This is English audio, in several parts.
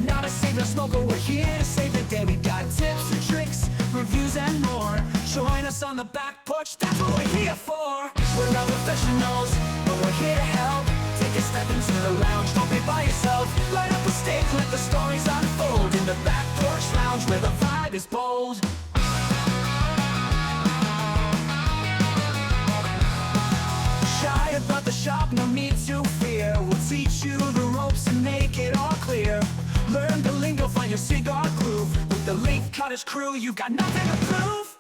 not a savior smoker, we're here to save the day. We got tips and tricks, reviews and more. Join us on the back porch, that's what we're here for. We're not professionals, but we're here to help. Take a step into the lounge, don't be by yourself. Light up a stick, let the stories unfold. In the back porch lounge where the vibe is bold. Shy about the shop, no need to fear. We'll teach you the ropes and make it all clear. Learn the lingo, find your cigar groove. With the Leaf Cutters crew, you got nothing to prove.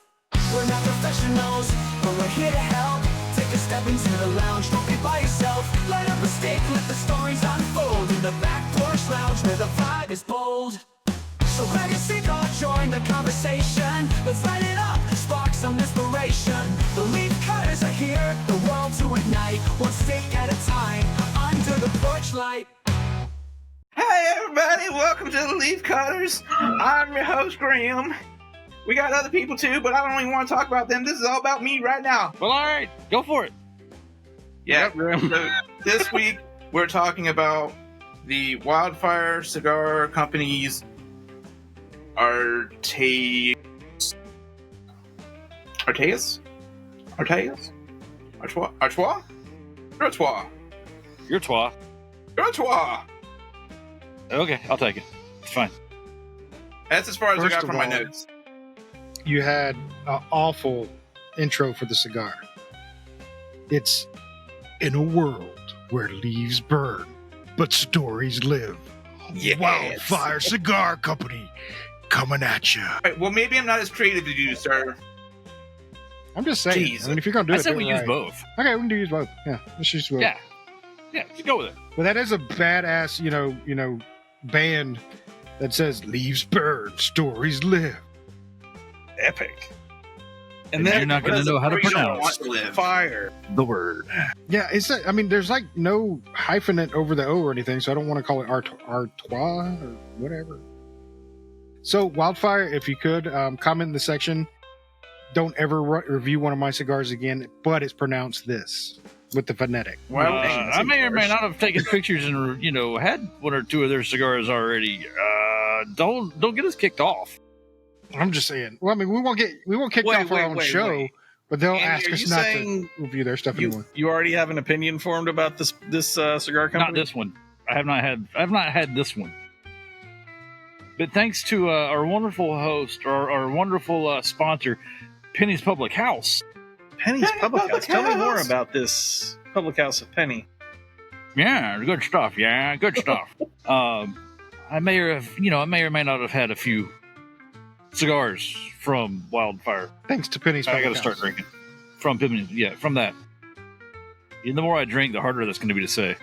We're not professionals, but we're here to help. Take a step into the lounge, don't be by yourself. Light up a stick, let the stories unfold. In the back porch lounge where the vibe is bold. So grab your cigar, join the conversation. Let's light it up, spark some inspiration. The Leaf Cutters are here, the world to ignite. One stick at a time, under the porch light. Hey everybody, welcome to the Leaf Cutters. I'm your host, Graham. We got other people too, but I don't even want to talk about them. This is all about me right now. Well, all right, go for it. Yeah, so this week we're talking about the Wildfire Cigar Company's Artaois? Okay, I'll take it. It's fine. That's as far as I First got of from my all, notes. You had an awful intro for the cigar. It's in a world where leaves burn, but stories live. Yes. Wildfire Cigar Company coming at you. Right, well, maybe I'm not as creative as you, sir. I'm just saying. Jeez. I mean, if you're gonna do I it, said do we it use right. both. Okay, we can use both. Yeah, let's use both. Yeah, just go with it. But that is a badass, you know, band that says "Leaves burn, stories live." Epic. And You're then not going to know how to Stories don't pronounce want to live. fire. the word. Yeah, it's. I mean, there's like no hyphenate over the O or anything, so I don't want to call it Artois or whatever. So, Wildfire, if you could comment in the section, don't ever review one of my cigars again, but it's pronounced this with the phonetic. I may or may not have taken pictures and had one or two of their cigars already. Don't get us kicked off. I'm just saying. Well, I mean, we won't kick off our own show, but they'll Andy, ask are us you not saying to review their stuff anymore. You already have an opinion formed about this cigar company? Not this one. I have not had this one. But thanks to our wonderful host, our wonderful sponsor, Penny's Public House. Penny's Public House. Tell me more House. about this Public House of Penny. Yeah, good stuff. Yeah, good stuff. I may or may not have had a few cigars from Wildfire. Thanks to Penny's I Public got to start House. drinking from Penny's. Yeah, from that. And the more I drink, the harder that's going to be to say.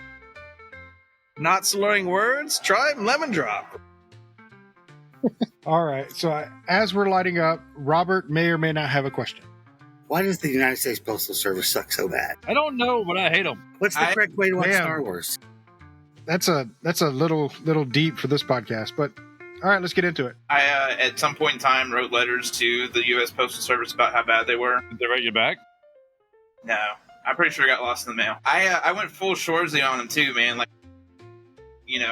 Not slurring words? Try Lemon Drop. All right. So as we're lighting up, Robert may or may not have a question. Why does the United States Postal Service suck so bad? I don't know, but I hate them. What's the correct way to watch Man. Star Wars? That's a little deep for this podcast, but all right, let's get into it. I, at some point in time, wrote letters to the U.S. Postal Service about how bad they were. Did they write you back? No, I'm pretty sure it got lost in the mail. I went full Shorzy on them too, man. Like,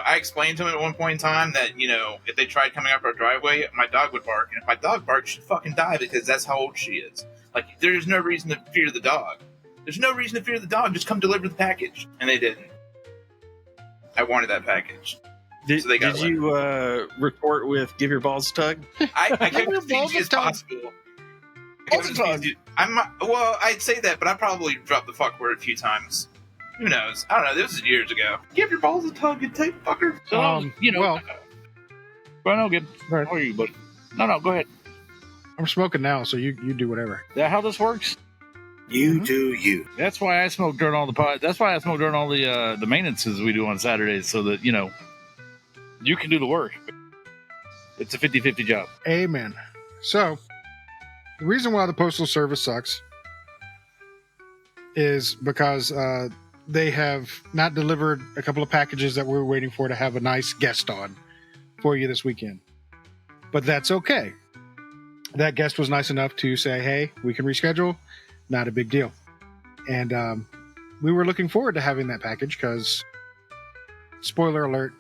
I explained to him at one point in time that, if they tried coming up our driveway, my dog would bark. And if my dog barks, she'd fucking die because that's how old she is. Like, there's no reason to fear the dog. There's no reason to fear the dog. Just come deliver the package. And they didn't. I wanted that package. Did, So they got did you report with Give Your Balls a Tug? I kept Give it your as balls PG a as tug. possible. Balls a tug. I'd say that, but I probably dropped the fuck word a few times. Who knows? I don't know. This was years ago. Give your balls a tug, you take fucker. So, well, well, no, good. right. How are you, buddy? No, go ahead. I'm smoking now, so you do whatever. Is that how this works? You do you. That's why I smoke during all the pod. That's why I smoke during all the maintenances we do on Saturdays, so that you can do the work. It's a 50-50 job. Amen. So, the reason why the Postal Service sucks is because they have not delivered a couple of packages that we were waiting for to have a nice guest on for you this weekend. But that's okay. That guest was nice enough to say, hey, we can reschedule. Not a big deal. And we were looking forward to having that package because, spoiler alert,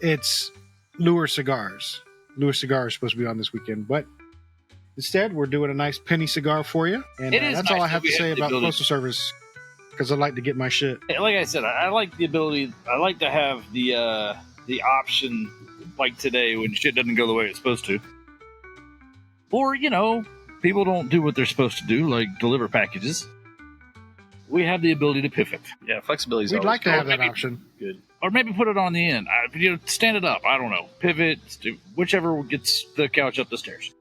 it's Lure Cigars. Lure Cigars is supposed to be on this weekend, but instead we're doing a nice penny cigar for you. And It is that's nice all I that have we to say have the about ability- Postal Service because I like to get my shit. Like I said, I like the ability. I like to have the option, like today when shit doesn't go the way it's supposed to, or people don't do what they're supposed to do, like deliver packages. We have the ability to pivot, Yeah, flexibility is We'd always like to good. have that option. Good. or maybe put it on the end. Stand it up. I don't know. Pivot, whichever gets the couch up the stairs.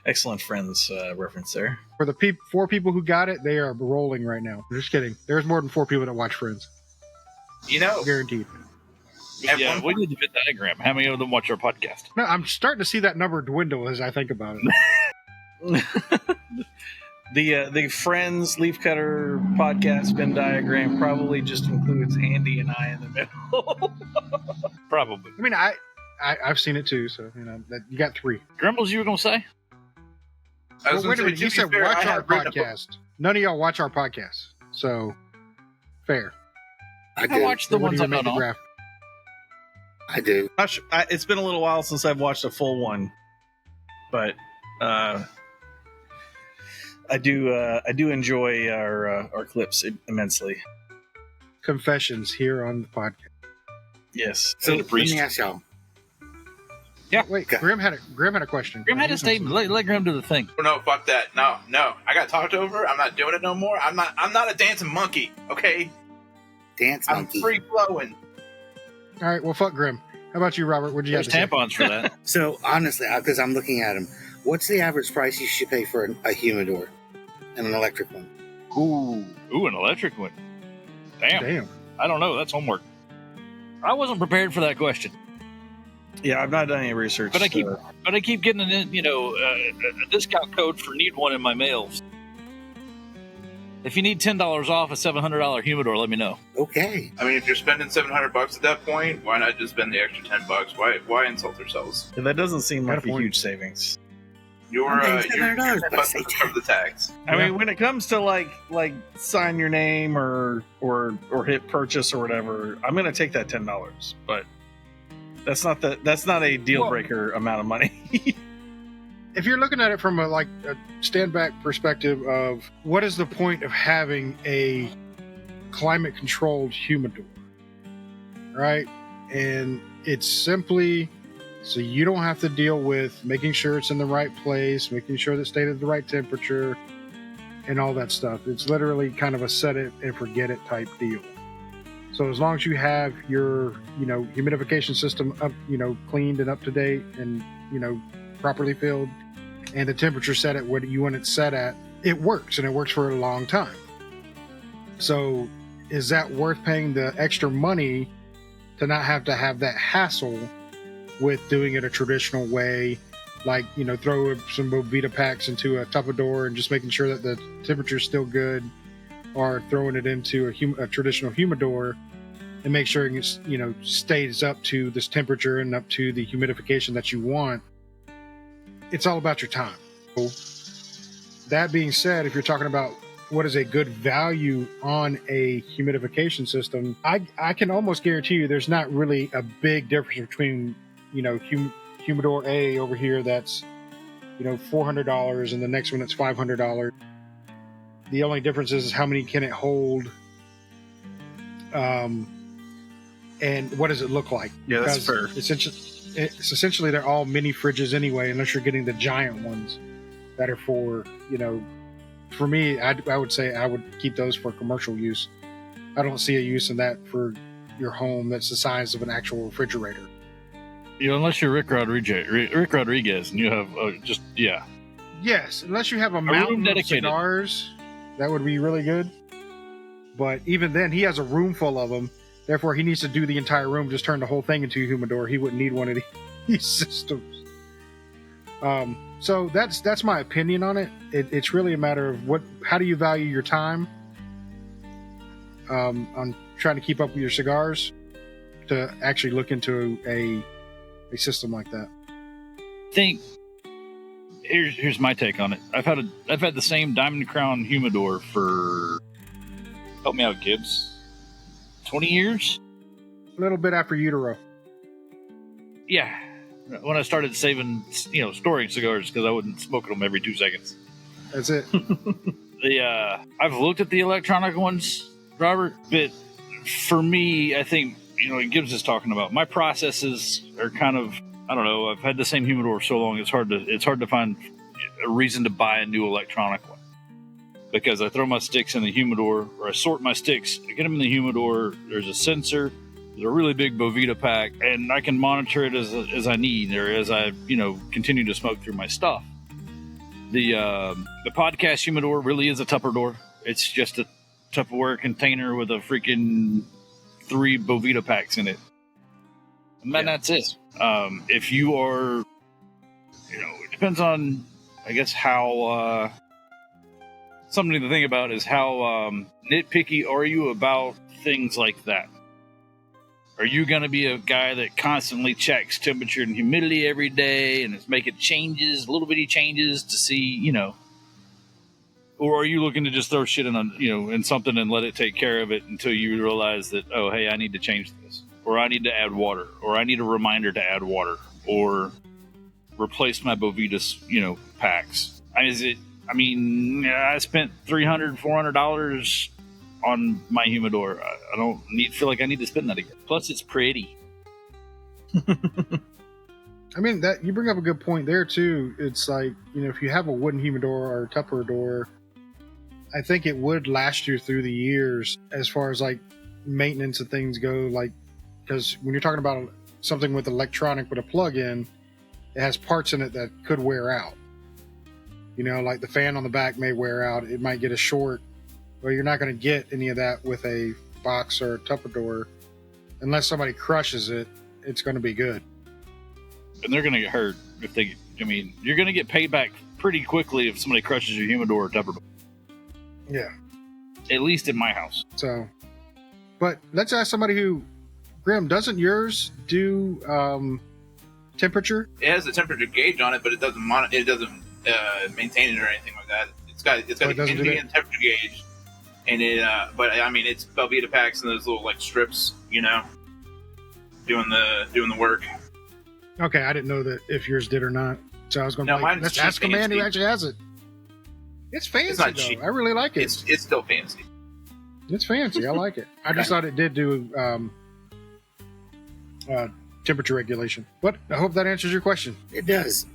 Excellent Friends reference there. For the 4 people who got it, they are rolling right now. I'm just kidding. There's more than 4 people that watch Friends. Guaranteed. At Yeah, one we point- need to fit that diagram. How many of them watch our podcast? No, I'm starting to see that number dwindle as I think about it. The Friends Leafcutter podcast Venn diagram probably just includes Andy and I in the middle. Probably. I mean, I've seen it too, so that you got 3. Grumbles, you were gonna say? I was Well, wait a gonna minute. say, You to be said fair, I watch our have written a book- podcast. None of y'all watch our podcast, so fair. I I do. watched the So what do ones you I'm make not the on. graph? I do. It's been a little while since I've watched a full one, but I do enjoy our clips immensely. Confessions here on the podcast. Yes. So the let priest. me ask y'all. Wait, Okay. Grim had a question. Grim had a statement. Let Grim do the thing. Oh, no, fuck that. No. I got talked over. I'm not doing it no more. I'm not a dancing monkey, okay? Dance I'm monkey. free flowing. All right, well, fuck Grim. How about you, Robert? What'd you have There's to say? tampons for that. So honestly, because I'm looking at them, what's the average price you should pay for a humidor and an electric one? Ooh, an electric one. Damn. Damn. I don't know. That's homework. I wasn't prepared for that question, Yeah, I've not done any research. but I keep getting a discount code for need one in my mails. If you need $10 off a $700 humidor, let me know. Okay. I mean, if you're spending $700 at that point, why not just spend the extra $10? Why insult yourselves? that doesn't seem Got like a a point. huge savings. You're I'm paying you're $700, but I $10 say to cover the tax. I Yeah. mean, when it comes to like sign your name or hit purchase or whatever, I'm going to take that $10. But that's not a deal breaker amount of money. If you're looking at it from a stand back perspective of what is the point of having a climate controlled humidor, right? And it's simply so you don't have to deal with making sure it's in the right place, making sure that it stayed at the right temperature, and all that stuff. It's literally kind of a set it and forget it type deal. So as long as you have your humidification system up, cleaned and up to date, and properly filled, and the temperature set at what you want it set at, it works, and it works for a long time. So is that worth paying the extra money to not have to have that hassle with doing it a traditional way, like throw some Bovita packs into a Tupperware and just making sure that the temperature is still good, or throwing it into a traditional humidor and make sure it stays up to this temperature and up to the humidification that you want. It's all about your time. So that being said, if you're talking about what is a good value on a humidification system, I can almost guarantee you there's not really a big difference between Humidor A over here that's $400 and the next one that's $500. The only difference is how many can it hold, and what does it look like? Yeah, that's fair. It's essentially they're all mini fridges anyway, unless you're getting the giant ones that are for for me, I would say I would keep those for commercial use. I don't see a use in that for your home that's the size of an actual refrigerator. Unless you're Rick Rodriguez, and you have Yes, unless you have a room mountain of dedicated. cigars, that would be really good. But even then, he has a room full of them. Therefore, he needs to do the entire room, just turn the whole thing into a humidor. He wouldn't need one of these systems. So that's my opinion on it. It's really a matter of how do you value your time on trying to keep up with your cigars to actually look into a system like that. think here's my take on it. I've had the same Diamond Crown humidor for, help me out, Gibbs, 20 years. A little bit after utero. Yeah. When I started saving, storing cigars because I wouldn't smoke them every 2 seconds. That's it. I've looked at the electronic ones, Robert, but for me, I think, Gibbs is talking about, my processes are kind of, I don't know, I've had the same humidor so long, it's hard to find a reason to buy a new electronic one. Because I throw my sticks in the humidor, or I sort my sticks, I get them in the humidor, there's a sensor, there's a really big Bovita pack, and I can monitor it as I need, or as I, continue to smoke through my stuff. The podcast humidor really is a Tupperware. It's just a Tupperware container with a freaking 3 Bovita packs in it. And then that's it. If you are, it depends on, I guess, how, something to think about is how nitpicky are you about things like that? Are you going to be a guy that constantly checks temperature and humidity every day and is making little bitty changes to see, or are you looking to just throw shit in something and let it take care of it until you realize that, oh, hey, I need to change this, or I need to add water, or I need a reminder to add water, or replace my Bovitas, packs. I spent $300, $400 on my humidor. I don't feel like I need to spend that again. Plus, it's pretty. That you bring up a good point there too. It's like, if you have a wooden humidor or a Tupperware door, I think it would last you through the years as far as like maintenance and things go. Like, because when you're talking about something with electronic with a plug-in, it has parts in it that could wear out. Like the fan on the back may wear out. It might get a short. Well, you're not going to get any of that with a box or a Tupperware. Unless somebody crushes it, it's going to be good. And they're going to get hurt if you're going to get payback pretty quickly if somebody crushes your humidor or Tupperware. Yeah. At least in my house. So, but let's ask somebody who, Grim, doesn't yours do temperature? It has a temperature gauge on it, but it doesn't maintain it or anything like that. It's got a Indian temperature gauge, and it's Velveeta packs and those little like strips, doing the work. Okay, I didn't know that if yours did or not. So I was going to let's ask a man who actually has it. It's fancy, it's not cheap. I really like it. It's still fancy. It's fancy. I like it. I just thought it did do temperature regulation. But I hope that answers your question. It does.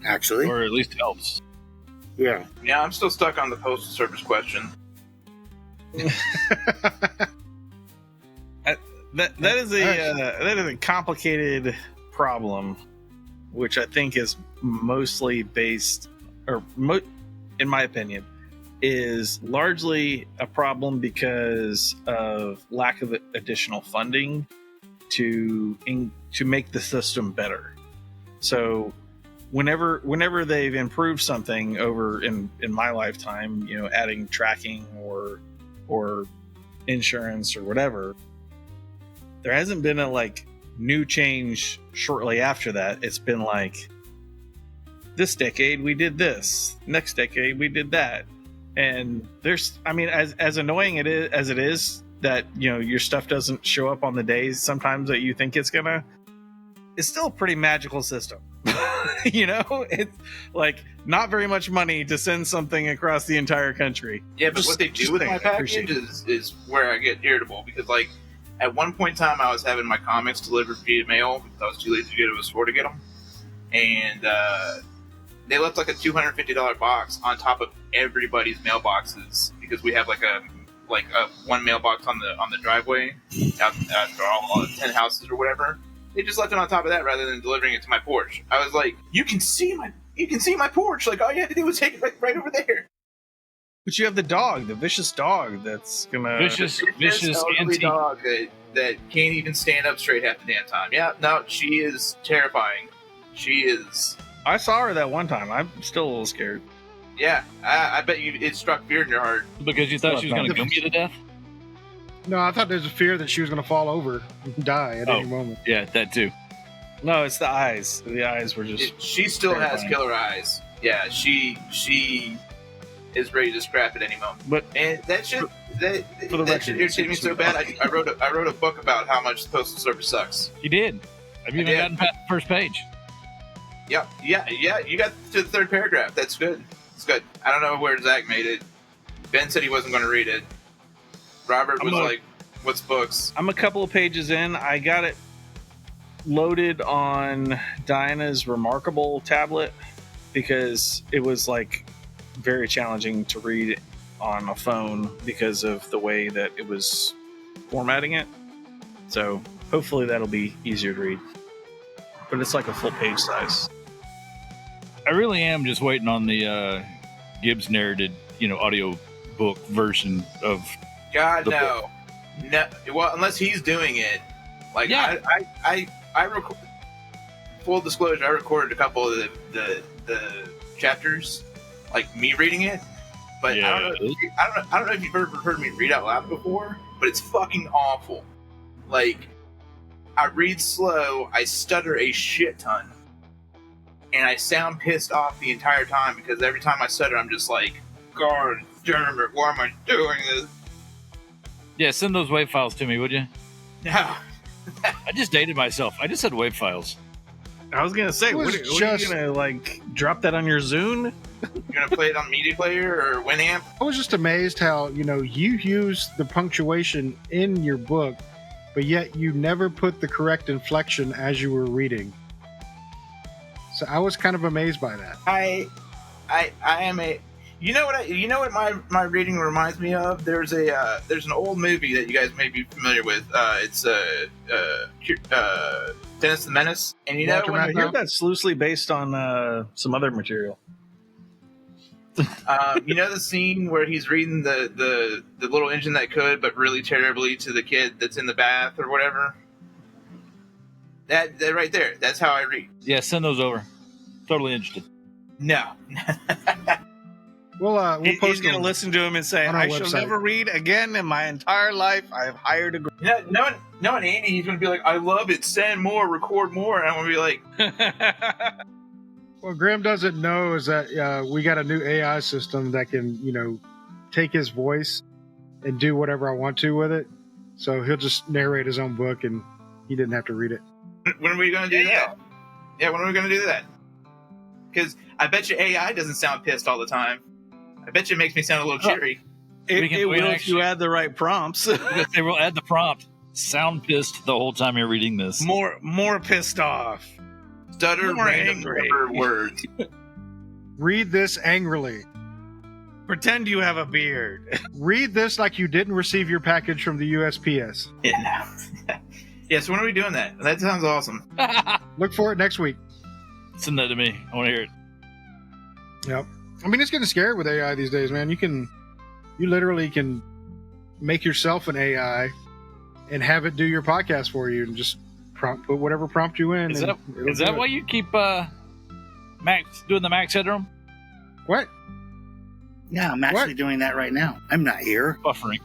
Actually. Or at least helps. Yeah. Yeah, I'm still stuck on the Postal Service question. That is a complicated problem, which I think is mostly based, in my opinion, is largely a problem because of lack of additional funding to make the system better. So whenever they've improved something over in my lifetime, adding tracking or insurance or whatever, there hasn't been a new change shortly after that. It's been like, this decade we did this, next decade we did that. And there's, as annoying as it is that, your stuff doesn't show up on the days sometimes that you think it's gonna, it's still a pretty magical system. It's like not very much money to send something across the entire country. Yeah, but what they do with my package is where I get irritable, because at one point in time I was having my comics delivered via mail because I was too lazy to go to a store to get them, and they left a $250 box on top of everybody's mailboxes, because we have a one mailbox on the driveway after all 10 houses or whatever. They just left it on top of that rather than delivering it to my porch. I was like, you can see my porch. All you had to do was take it right over there. But you have the dog, the vicious dog that's gonna vicious elderly dog that can't even stand up straight half the damn time. Yeah, no, she is terrifying. She is. I saw her that one time. I'm still a little scared. Yeah, I bet you it struck fear in your heart. Because you thought she was going to gum you to death? No, I thought there was a fear that she was going to fall over and die at any moment. Yeah, that too. No, it's the eyes. The eyes were just. She still has killer eyes. Yeah, she is ready to scrap at any moment. But And that shit, that For the shit record, irritated me so bad. I wrote a book about how much the postal service sucks. You did. Have you I even did. gotten past the first page? Yeah. You got to the third paragraph. That's good. It's good. I don't know where Zach made it. Ben said he wasn't going to read it. Robert was like, "What's books?" I'm a couple of pages in. I got it loaded on Diana's Remarkable tablet because it was like very challenging to read on a phone because of the way that it was formatting it. So hopefully that'll be easier to read. But it's like a full page size. I really am just waiting on the Gibbs narrated, audio book version of. God, The no. No. Well, unless he's doing it. Like, Yeah. I record. Full disclosure, I recorded a couple of the chapters, like me reading it. But Yeah. I don't know if you've ever heard me read out loud before, but it's fucking awful. Like, I read slow, I stutter a shit ton, and I sound pissed off the entire time because every time I stutter, I'm just like, God damn it, why am I doing this? Yeah, send those WAV files to me, would you? No. I just dated myself. I just said WAV files. I was gonna say, It was what are you just- gonna like drop that on your Zune? You're gonna play it on Media Player or Winamp? I was just amazed how, you use the punctuation in your book, but yet you never put the correct inflection as you were reading. So I was kind of amazed by that. I am a. You know what my reading reminds me of? There's an old movie that you guys may be familiar with. It's Dennis the Menace, and you know Walter when I Matthau? hear that's loosely based on some other material. you know the scene where he's reading the little engine that could, but really terribly to the kid that's in the bath or whatever. That right there. That's how I read. Yeah, send those over. Totally interested. No. We'll He's post gonna them. listen to him and say, on our "I shall website. never read again in my entire life. I have hired a." No, and Andy, he's gonna be like, I love it. Send more, record more, and I'm gonna be like, What Graham doesn't know is that we got a new AI system that can, take his voice and do whatever I want to with it. So he'll just narrate his own book and he didn't have to read it. when are we gonna do that? Yeah, when are we gonna do that? Because I bet you AI doesn't sound pissed all the time. I bet you it makes me sound a little cheery. We can- It we will can if you add the right prompts. They will add the prompt. Sound pissed the whole time you're reading this. more pissed off. Stutter More random angry. number words. Read this angrily. Pretend you have a beard. Read this like you didn't receive your package from the USPS. Yeah, no. Yeah, so when are we doing that? That sounds awesome. Look for it next week. Send that to me. I want to hear it. Yep. I mean, it's getting scary with AI these days, man. You literally can make yourself an AI and have it do your podcast for you and just put whatever prompt you in. Is and that it'll is that do it. why you keep Max doing the Max Headroom? What? Yeah, I'm actually doing that right now. I'm not here. Buffering.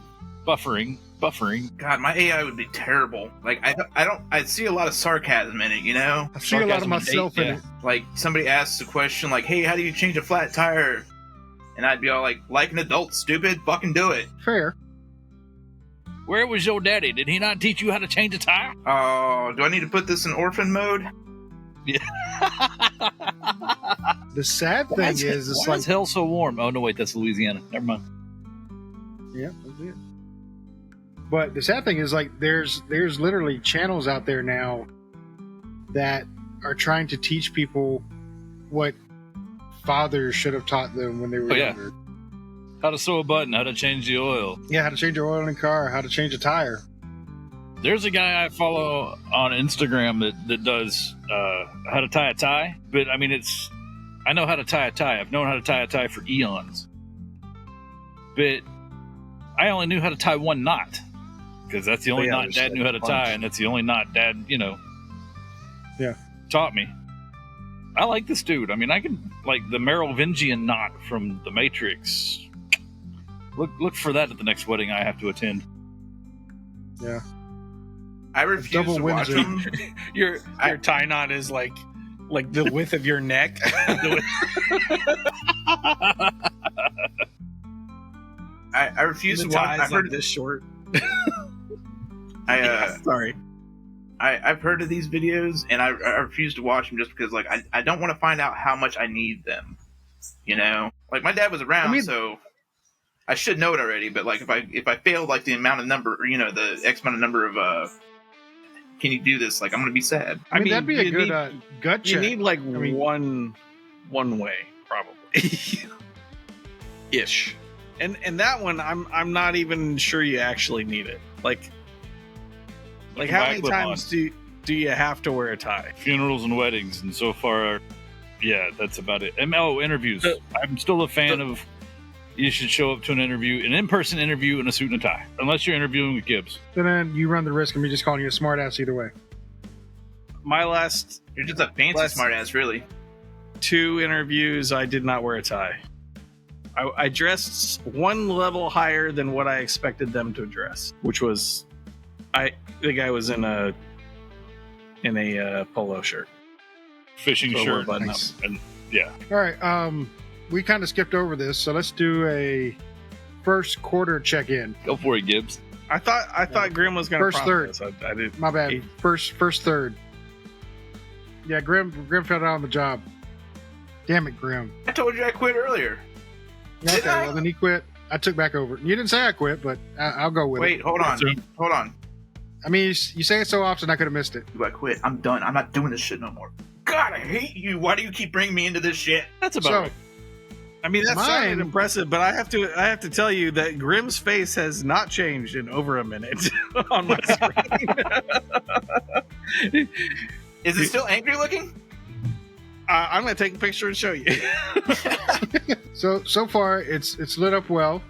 God, my AI would be terrible. Like I see a lot of sarcasm in it, you know? I see a lot of Sarcasm and myself hate, in yeah. it. Like somebody asks a question like, hey, how do you change a flat tire? And I'd be all like an adult, stupid, fucking do it. Fair. Where was your daddy? Did he not teach you how to change a tire? Oh, do I need to put this in orphan mode? The sad thing is, it's Why like, is hell so warm? Oh no, wait, that's Louisiana. Never mind. yeah, that's it. But the sad thing is, like, there's literally channels out there now that are trying to teach people what fathers should have taught them when they were Oh, yeah. younger. How to sew a button, how to change the oil. Yeah, how to change your oil in a car, how to change a tire. There's a guy I follow on Instagram that does how to tie a tie, but I mean I know how to tie a tie. I've known how to tie a tie for eons, but I only knew how to tie one knot because that's the only yeah, knot there's Dad like knew how to a bunch. tie, and that's the only knot Dad Yeah. taught me. I like this dude. I mean, I can like the Merovingian knot from The Matrix. Look for that at the next wedding I have to attend. Yeah. I refuse Double to watch Windsor. them. Your tie knot is like the width of your neck. refuse to The watch. tie's I've heard like this short. Sorry. Sorry. I've heard of these videos, and I refuse to watch them just because, like, I don't want to find out how much I need them. You know, like my dad was around, so I should know it already. But like, if I failed, like the amount of number, the X amount of number of, can you do this? Like, I'm gonna be sad. I mean, that'd be a you good need- gut check. You need like mean- one way probably, ish, and that one I'm not even sure you actually need it. Like how many times do you have to wear a tie? Funerals and weddings, and so far, yeah, that's about it. And interviews. I'm still a fan of. You should show up to an in-person interview in a suit and a tie, unless you're interviewing with Gibbs. Then you run the risk of me just calling you a smartass either way. My last You're just a fancy smartass, really. 2 interviews, I did not wear a tie. I dressed one level higher than what I expected them to dress, which was, the guy was in a polo shirt, Fishing Polo shirt. button Nice. up. And yeah. All right. We kind of skipped over this, so let's do a first quarter check-in. Go for it, Gibbs. I thought Grim was going to First third. this. I did. My bad. Eight. First third. Yeah, Grim fell down on the job. Damn it, Grim. I told you I quit earlier. Okay, well then he quit. I took back over. You didn't say I quit, but I'll go with it. Wait, hold on. I mean, you say it so often, I could have missed it. I quit. I'm done. I'm not doing this shit no more. God, I hate you. Why do you keep bringing me into this shit? That's about So, right. I mean, that sounded Mine- impressive, but I have to tell you that Grim's face has not changed in over a minute on my screen. Is it still angry looking? I'm going to take a picture and show you. So far, it's lit up well.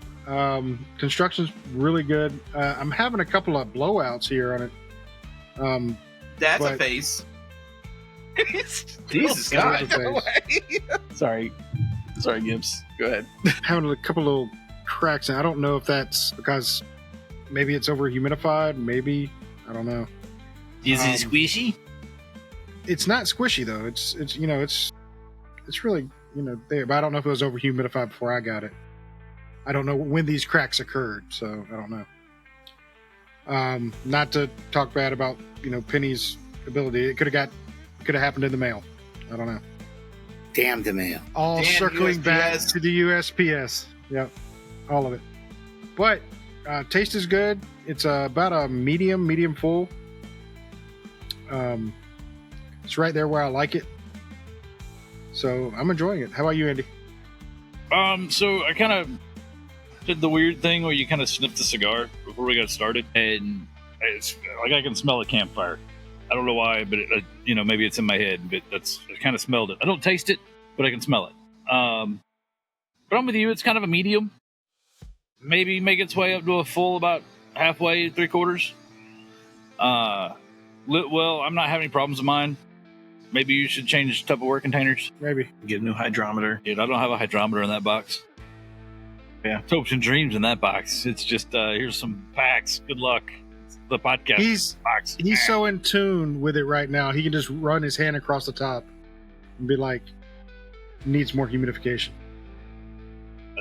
Construction's really good. I'm having a couple of blowouts here on it. That's a But- face. Jesus God. Sorry, Gibbs. Go ahead. Having a couple little cracks, and I don't know if that's because maybe it's over humidified. Maybe, I don't know. Is Um, it squishy? It's not squishy though. It's really there. But I don't know if it was over humidified before I got it. I don't know when these cracks occurred, so I don't know. Not to talk bad about Penny's ability. It could have happened in the mail. I don't know. Damn the mail. All Damn circling back USPS. to the USPS. Yep, all of it. But taste is good. It's about a medium full. It's right there where I like it. So I'm enjoying it. How about you, Andy? So I kind of did the weird thing where you kind of sniffed the cigar before we got started, and it's like I can smell a campfire. I don't know why, but maybe it's in my head. But I kind of smelled it. I don't taste it, but I can smell it. But I'm with you. It's kind of a medium. Maybe make its way up to a full, about halfway, 3/4. Lit well. I'm not having any problems with mine. Maybe you should change Tupperware containers. Maybe. Get a new hydrometer. Dude, I don't have a hydrometer in that box. Yeah. It's hopes and dreams in that box. It's just here's some facts. Good luck. It's the podcast He's box. so in tune with it right now. He can just run his hand across the top and be like, needs more humidification.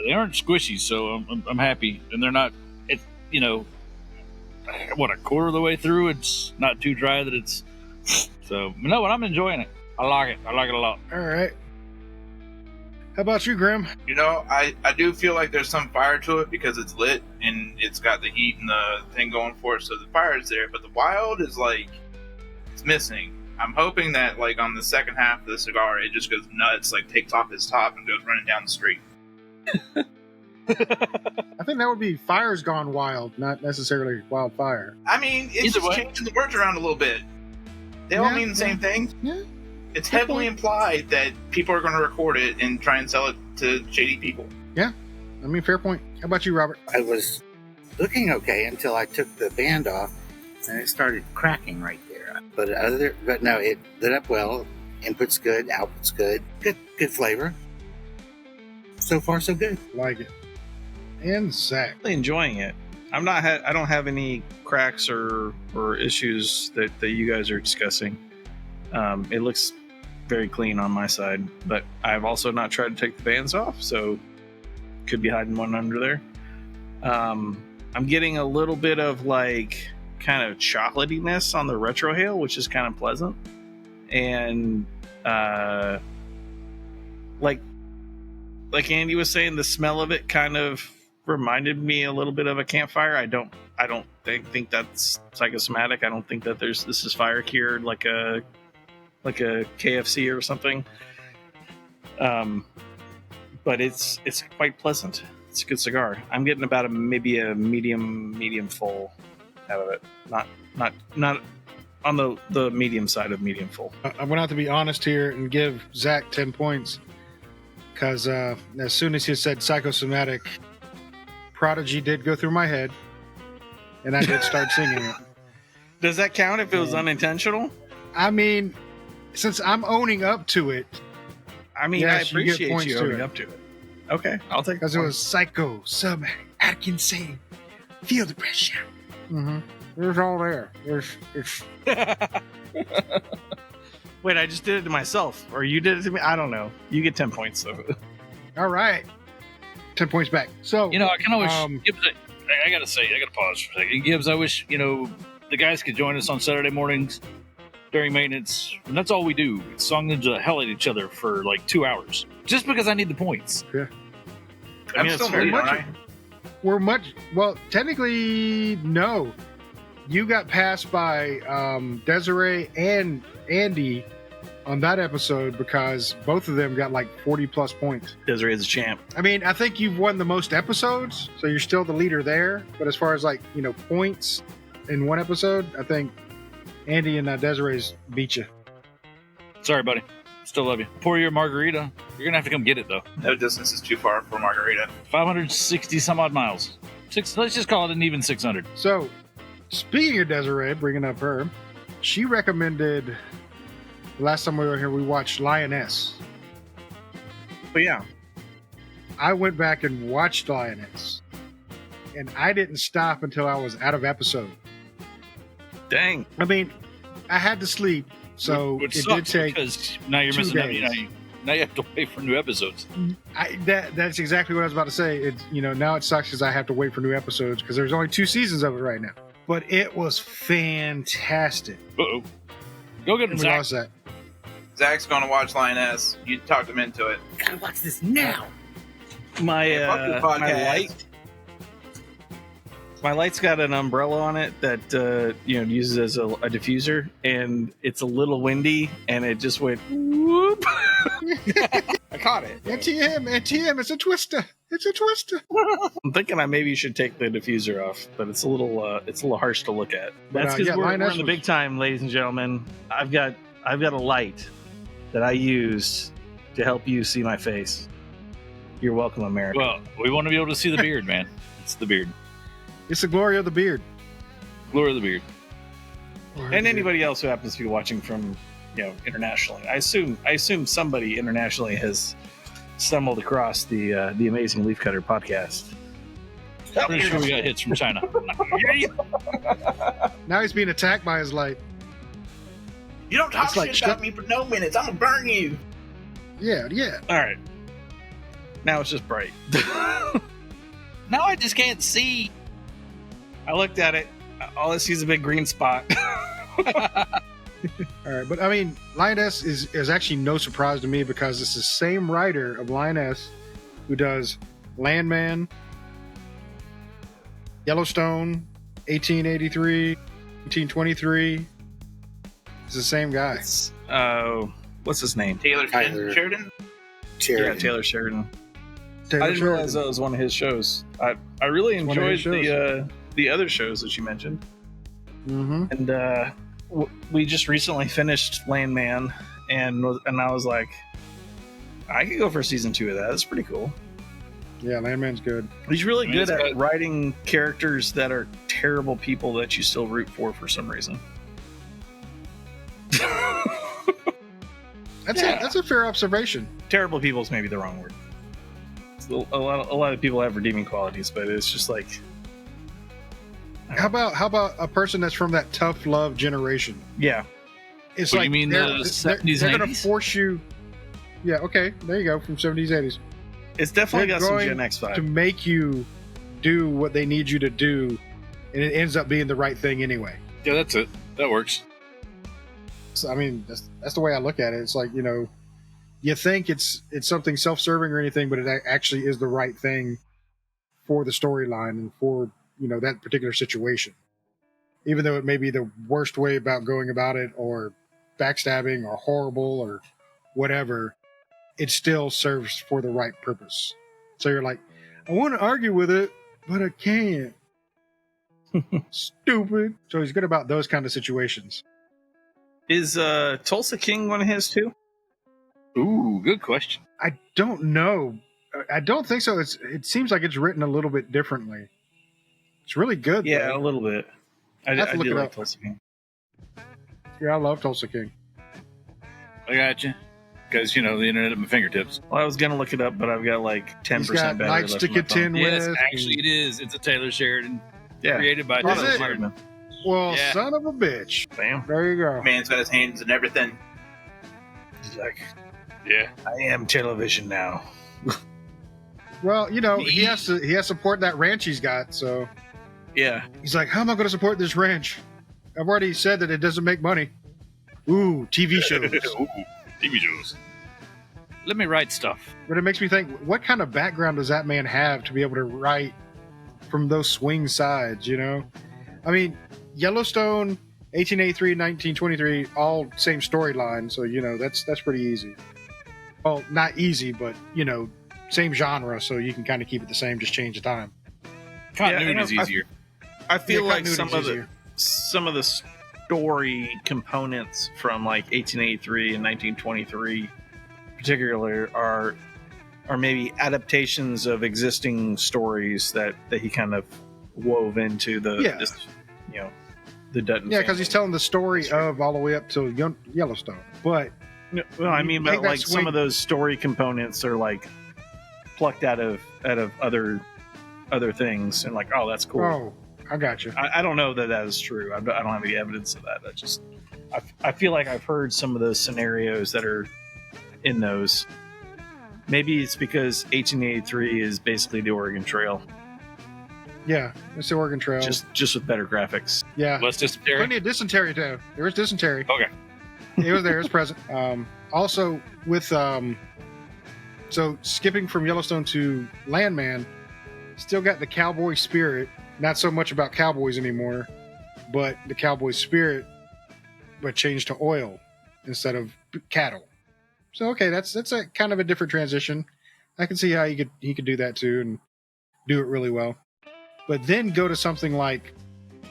They aren't squishy, so I'm happy. And they're not. It's what, a quarter of the way through. It's not too dry that it's. So no, but I'm enjoying it. I like it. I like it a lot. All right. How about you, Grim? I do feel like there's some fire to it because it's lit and it's got the heat and the thing going for it, so the fire is there. But the wild is like, it's missing. I'm hoping that like on the second half of the cigar, it just goes nuts, like takes off its top and goes running down the street. I think that would be Fire's Gone Wild, not necessarily Wildfire. I mean, it's Either just way. changing the words around a little bit. They all Yeah, mean the same thing. Yeah. It's Good heavily point. implied that people are going to record it and try and sell it to shady people. I mean, fair point. How about you, Robert? I was looking okay until I took the band off and it started cracking right there. But no, it lit up well. Input's good, output's good. Good flavor. So far, so good. Like it. And Zach. Really enjoying it. I don't have any cracks or issues that you guys are discussing. It looks very clean on my side, but I've also not tried to take the bands off, so could be hiding one under there. I'm getting a little bit of like kind of chocolatiness on the retrohale, which is kind of pleasant. And like Andy was saying, the smell of it kind of reminded me a little bit of a campfire. I don't think that's psychosomatic. I don't think that this is fire cured like a KFC or something. But it's quite pleasant. It's a good cigar. I'm getting about maybe a medium full out of it. Not on the medium side of medium full. I'm gonna have to be honest here and give Zach 10 points because as soon as he said psychosomatic, Prodigy did go through my head, and I did start singing it. Does that count if it was unintentional? I mean, since I'm owning up to it, I mean, yes, I appreciate points you to owning it. up to it. Okay, I'll take because it was psychosomatic. I can say, feel the pressure. Mm-hmm. There's all there. It's Wait, I just did it to myself, or you did it to me? I don't know. You get 10 points though. all right. 10 points back. So You know, I kind of wish. Gibbs, I gotta say, I gotta pause for a second. Gibbs, I wish the guys could join us on Saturday mornings during maintenance, and that's all we do. It's song the hell at each other for like 2 hours, just because I need the points. Yeah. I mean, I'm still it's fair. moving, right? we're much technically no. You got passed by Desiree and Andy on that episode because both of them got like 40 plus points. Desiree is a champ. I mean, I think you've won the most episodes, so you're still the leader there. But as far as like, points in one episode, I think Andy and Desiree's beat you. Sorry, buddy. Still love you. Pour you a margarita. You're gonna have to come get it though. No distance is too far for margarita. 560 some odd miles. Let's just call it an even 600. So, speaking of Desiree, bringing up her, she recommended, the last time we were here, we watched Lioness. But yeah, I went back and watched Lioness, and I didn't stop until I was out of episode. dang. I mean, I had to sleep, so Which it sucks did take. because now you're 2 missing out. days. Now you have to wait for new episodes. That's exactly what I was about to say. It's now it sucks because I have to wait for new episodes because there's only 2 seasons of it right now. But it was fantastic. Uh-oh. Go get him, We Zach. lost that. Zach's going to watch Lioness. You talked him into it. Gotta watch this now. My fuck this podcast. my light's got an umbrella on it that uses as a diffuser, and it's a little windy, and it just went whoop. I caught it. NTM, it's a twister. It's a twister. I'm thinking I maybe should take the diffuser off, but it's a little harsh to look at. But, That's because we're Lioness in the was- big time, ladies and gentlemen. I've got a light that I use to help you see my face. You're welcome, America. Well, we want to be able to see the beard, man. It's the beard. It's the glory of the beard. Glory of the beard. And anybody else who happens to be watching from internationally. I assume somebody internationally has stumbled across the Amazing Leafcutter podcast. Pretty sure we got hits from China. Now he's being attacked by his light. You don't talk It's like shit about me for no minutes. I'm going to burn you. Yeah. All right. Now it's just bright. Now I just can't see. I looked at it. All I see is a big green spot. All right, but I mean, Lioness is actually no surprise to me because it's the same writer of Lioness who does Landman, Yellowstone, 1883, 1823. It's the same guy. What's his name? Taylor Tyler. Sheridan? Sheridan. Yeah, Taylor Sheridan. Taylor I didn't Sheridan. realize that was one of his shows. I really It's one of his enjoyed the other shows that you mentioned, Mhm. and we just recently finished Landman, and I was like, I could go for season 2 of that. That's pretty cool. Yeah, Landman's good. He's really I mean, good it's at got- writing characters that are terrible people that you still root for some reason. That's a fair observation. Terrible people is maybe the wrong word. A lot of people have redeeming qualities, but it's just like, How about a person that's from that tough love generation? yeah, It's What, like you mean the 70s they're and gonna 80s? force you. Yeah, okay, there you go, from 70s, 80s. it's definitely They're got some going Gen X to vibe. make you do what they need you to do, and it ends up being the right thing anyway. Yeah, that's it. That works. So, I mean, that's the way I look at it. It's like, you know, you think it's something self-serving or anything, but it actually is the right thing for the storyline and for, you know, that particular situation. Even though it may be the worst way about going about it, or backstabbing, or horrible, or whatever, it still serves for the right purpose. So you're like, I want to argue with it, but I can't. Stupid. So he's good about those kind of situations. Is Tulsa King one of his too? Ooh, good question. I don't know. I don't think so. It seems like it's written a little bit differently. It's really good. Yeah, though. a little bit. I have to look do it like up. Tulsa King. Yeah, I love Tulsa King. I got you. Because, you know, the internet at my fingertips. Well, I was gonna look it up, but I've got like 10% He's got battery left Nights to on my phone. Contend Yes, with. actually it is. It's a Taylor Sheridan. Yeah, Created by Is Taylor it? Sheridan. Well, Yeah. son of a bitch. Damn. There you go. Man's got his hands in everything. He's like, Yeah. I am television now. Well, you know, he has to support that ranch he's got. So Yeah. he's like, how am I going to support this ranch? I've already said that it doesn't make money. Ooh, TV shows. Ooh, TV shows. Let me write stuff. But it makes me think, what kind of background does that man have to be able to write from those swing sides, you know? I mean, Yellowstone, 1883, 1923, all same storyline, so, you know, that's pretty easy. Well, not easy, but, you know, same genre, so you can kind of keep it the same, just change the time. Continuity is Yeah, easier. I feel Yeah, like continuity's some of the story components from like 1883 and 1923 particularly are maybe adaptations of existing stories that he kind of wove into the Yeah. this, you know, the Dutton Yeah, because he's family. telling the story of all the way up to Yellowstone. But No, well, I mean, Take but that like some swing- of those story components are like plucked out of other things, and like, oh, that's cool. oh, I got you. I don't know that is true. I don't have any evidence of that. I feel like I've heard some of those scenarios that are in those. Maybe it's because 1883 is basically the Oregon Trail, Yeah, it's the Oregon Trail. just with better graphics. yeah, Let's just plenty of dysentery too. There was dysentery. Okay. It was there. It was present. Also with so skipping from Yellowstone to Landman, still got the cowboy spirit. Not so much about cowboys anymore, but the cowboy spirit, but changed to oil instead of cattle. So okay, that's a kind of a different transition. I can see how he could do that too and do it really well. But then go to something like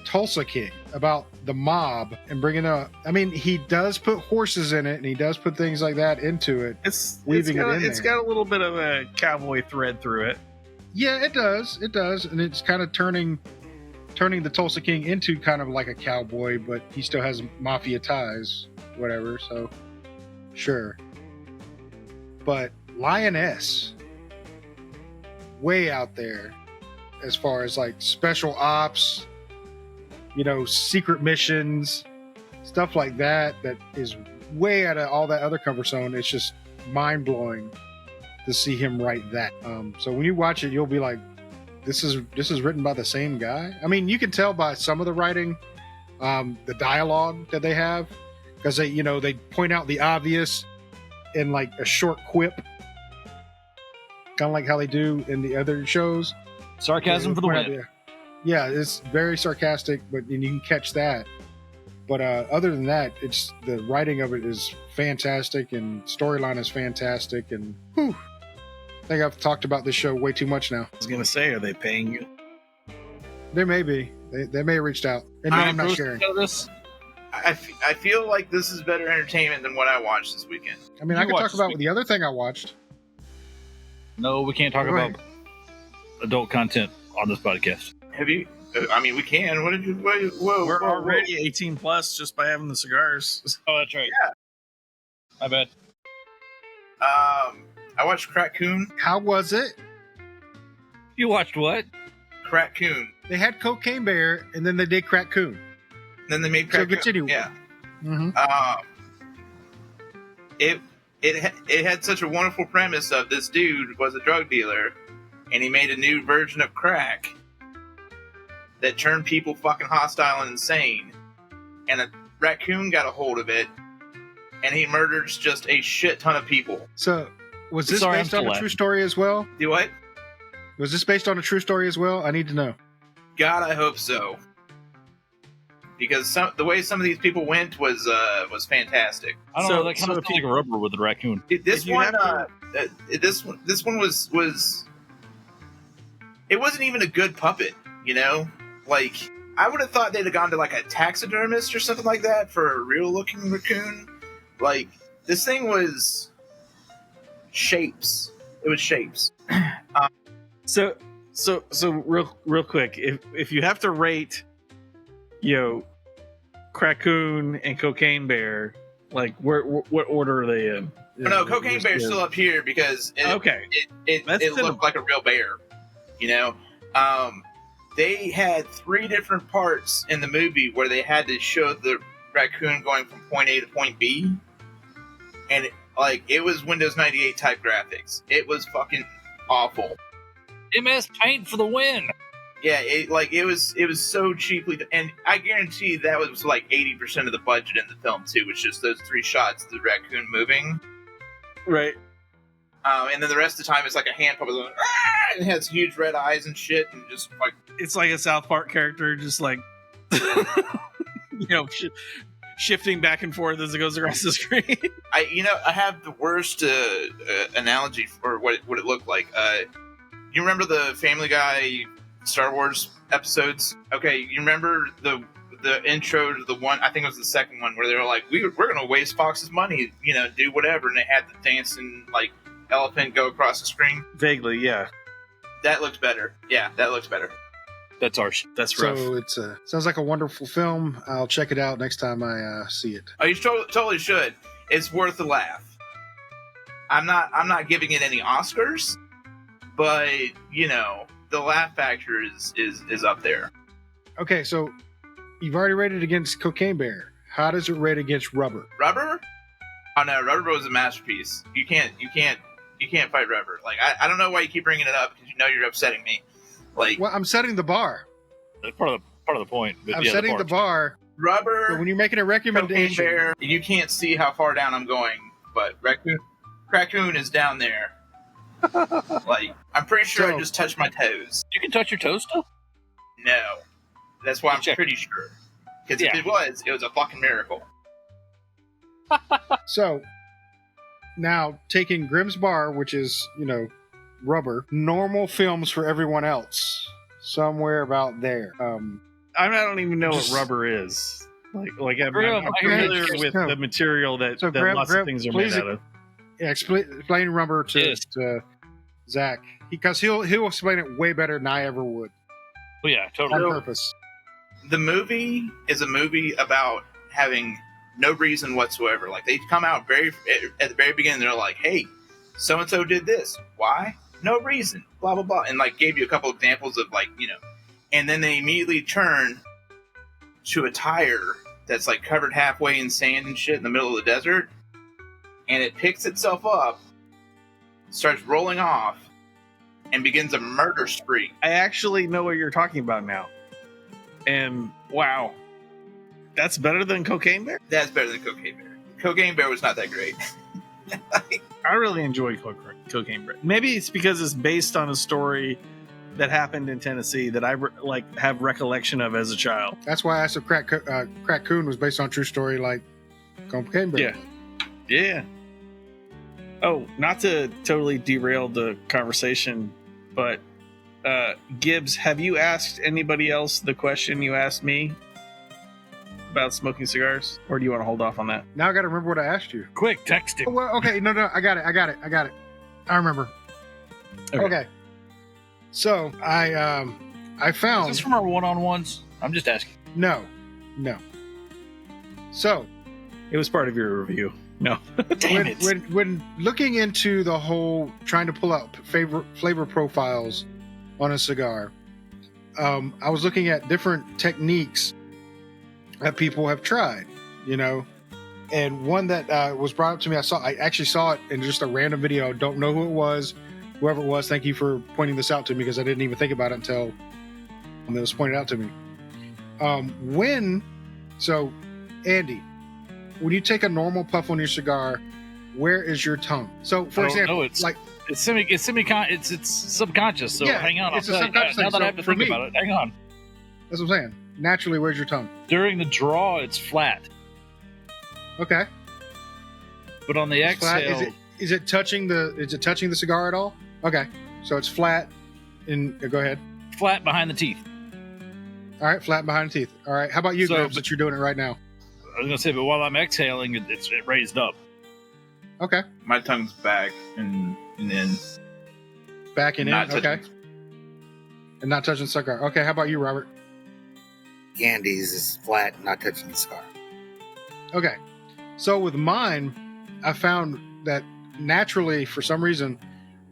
Tulsa King about the mob and bringing up. I mean, he does put horses in it and he does put things like that into it. It's Weaving it in it's there. got a little bit of a cowboy thread through it. Yeah, it does, and it's kind of turning the Tulsa King into kind of like a cowboy, but he still has mafia ties, whatever. So sure. But Lioness, way out there as far as like special ops, you know, secret missions, stuff like that is way out of all that other comfort zone. It's just mind blowing to see him write that. So when you watch it, you'll be like, this is written by the same guy. I mean, you can tell by some of the writing, the dialogue that they have, because they point out the obvious in like a short quip, kind of like how they do in the other shows. Sarcasm for the win. Yeah, it's very sarcastic, and you can catch that. But other than that, it's the writing of it is fantastic, and storyline is fantastic, and whew, I think I've talked about this show way too much now. I was gonna say, are they paying you? They may be. They may have reached out, and no, I'm not sharing. This? I feel like this is better entertainment than what I watched this weekend. I mean, You I could watched talk this about week. the other thing I watched. No, we can't talk Go about adult content on this podcast. Have you? I mean, we can. What did you? Whoa! We're whoa, already 18 plus just by having the cigars. Oh, that's right. Yeah. My bad. I watched Crack-Coon. How was it? You watched what? Crack-Coon. They had Cocaine Bear, and then they did Crack Coon. Then they made So Crack-Coon. continue. Yeah. Mm-hmm. It had such a wonderful premise of this dude was a drug dealer, and he made a new version of crack, that turned people fucking hostile and insane, and a raccoon got a hold of it, and he murdered just a shit ton of people. So, was this Sorry, based I'm on a still true story as well? Do what? Was this based on a true story as well? I need to know. God, I hope so. Because the way some of these people went was fantastic. I don't know. That kind of sounds like a rubber with a raccoon. This one was. It wasn't even a good puppet, you know. Like, I would have thought they'd have gone to like a taxidermist or something like that for a real looking raccoon. Like, this thing was shapes. It was shapes. So real quick, if you have to rate, Crackoon and Cocaine Bear, like what order are they in? No, Cocaine Bear's still up here because it looked like a real bear. You know, they had 3 different parts in the movie where they had to show the raccoon going from point A to point B, and it was Windows 98 type graphics. It was fucking awful. MS Paint for the win. Yeah, it was so cheaply, and I guarantee that was like 80% of the budget in the film too. Was just those 3 shots of the raccoon moving, right? And then the rest of the time it's like a hand puppet going, and it has huge red eyes and shit, and just like it's like a South Park character, just like shifting back and forth as it goes across the screen. I have the worst analogy for what it looked like. You remember the Family Guy Star Wars episodes? Okay, you remember the intro to the one, I think it was the second one, where they were like, we're going to waste Fox's money, do whatever, and they had the dancing, like, elephant go across the screen? Vaguely, yeah. That looks better. Yeah, that looks better. That's harsh. That's rough. So it's sounds like a wonderful film. I'll check it out next time I see it. Oh, you totally should. It's worth a laugh. I'm not giving it any Oscars, but, the laugh factor is up there. Okay, so you've already rated against Cocaine Bear. How does it rate against Rubber? Rubber? Oh no, Rubber was a masterpiece. You can't fight Rubber. Like, I don't know why you keep bringing it up, because you're upsetting me. Like, Well, I'm setting the bar. That's part of the point. But I'm setting the bar. Rubber. But when you're making a Cocaine recommendation, Bear, you can't see how far down I'm going, but Raccoon is down there. Like, I'm pretty sure I just touched my toes. You can touch your toes still? No. That's why I'm Check. pretty sure. Because if it was a fucking miracle. So now taking Grimm's Bar, which is, Rubber, normal films for everyone else, somewhere about there. I don't even know what Rubber is. Like I'm familiar with the material that lots of things are made out of. Yeah, explain Rubber to Zach, because he'll explain it way better than I ever would. Well, yeah, totally. On purpose. The movie is a movie about having no reason whatsoever. Like, they come out at the very beginning, they're like, hey, so-and-so did this. Why? No reason. Blah, blah, blah. And, like, gave you a couple examples of, like, and then they immediately turn to a tire that's, like, covered halfway in sand and shit in the middle of the desert. And it picks itself up, starts rolling off, and begins a murder spree. I actually know what you're talking about now. And, wow. That's better than Cocaine Bear? That's better than Cocaine Bear. Cocaine Bear was not that great. I really enjoy Cocaine Bear. Maybe it's because it's based on a story that happened in Tennessee that I have recollection of as a child. That's why I said Crackoon was based on a true story like Cocaine Bear. Yeah. Oh, not to totally derail the conversation, but Gibbs, have you asked anybody else the question you asked me about smoking cigars, or do you want to hold off on that? Now I got to remember what I asked you. Quick, text it. Oh, well, okay, no, I got it. I remember. Okay. So I found. Is this from our one-on-ones? I'm just asking. No. So It was part of your review. No. Damn it. when looking into the whole trying to pull out flavor profiles on a cigar, I was looking at different techniques that people have tried, and one that was brought up to me, I actually saw it in just a random video. Don't know who it was. Whoever it was, thank you for pointing this out to me, because I didn't even think about it until And it was pointed out to me. So, Andy, when you take a normal puff on your cigar, where is your tongue? So, for example, it's subconscious. So Yeah, hang on. it's a I'll tell you, subconscious now thing. that I have So to for think me- about it, hang on. that's what I'm saying. Naturally, where's your tongue? During the draw, it's flat, Okay. but on the It's flat. exhale, Is it touching the cigar at all? Okay. So it's flat. Go ahead. flat behind the teeth. All right, flat behind the teeth. All right. How about you, So- Gribbs, that you're doing it right now? I was gonna say, but while I'm exhaling, it's raised up. Okay. My tongue's back and then Back and in. not Okay. touching. And not touching the cigar. Okay. How about you, Robert? Andy's is flat, not touching the cigar. Okay. So with mine, I found that naturally, for some reason,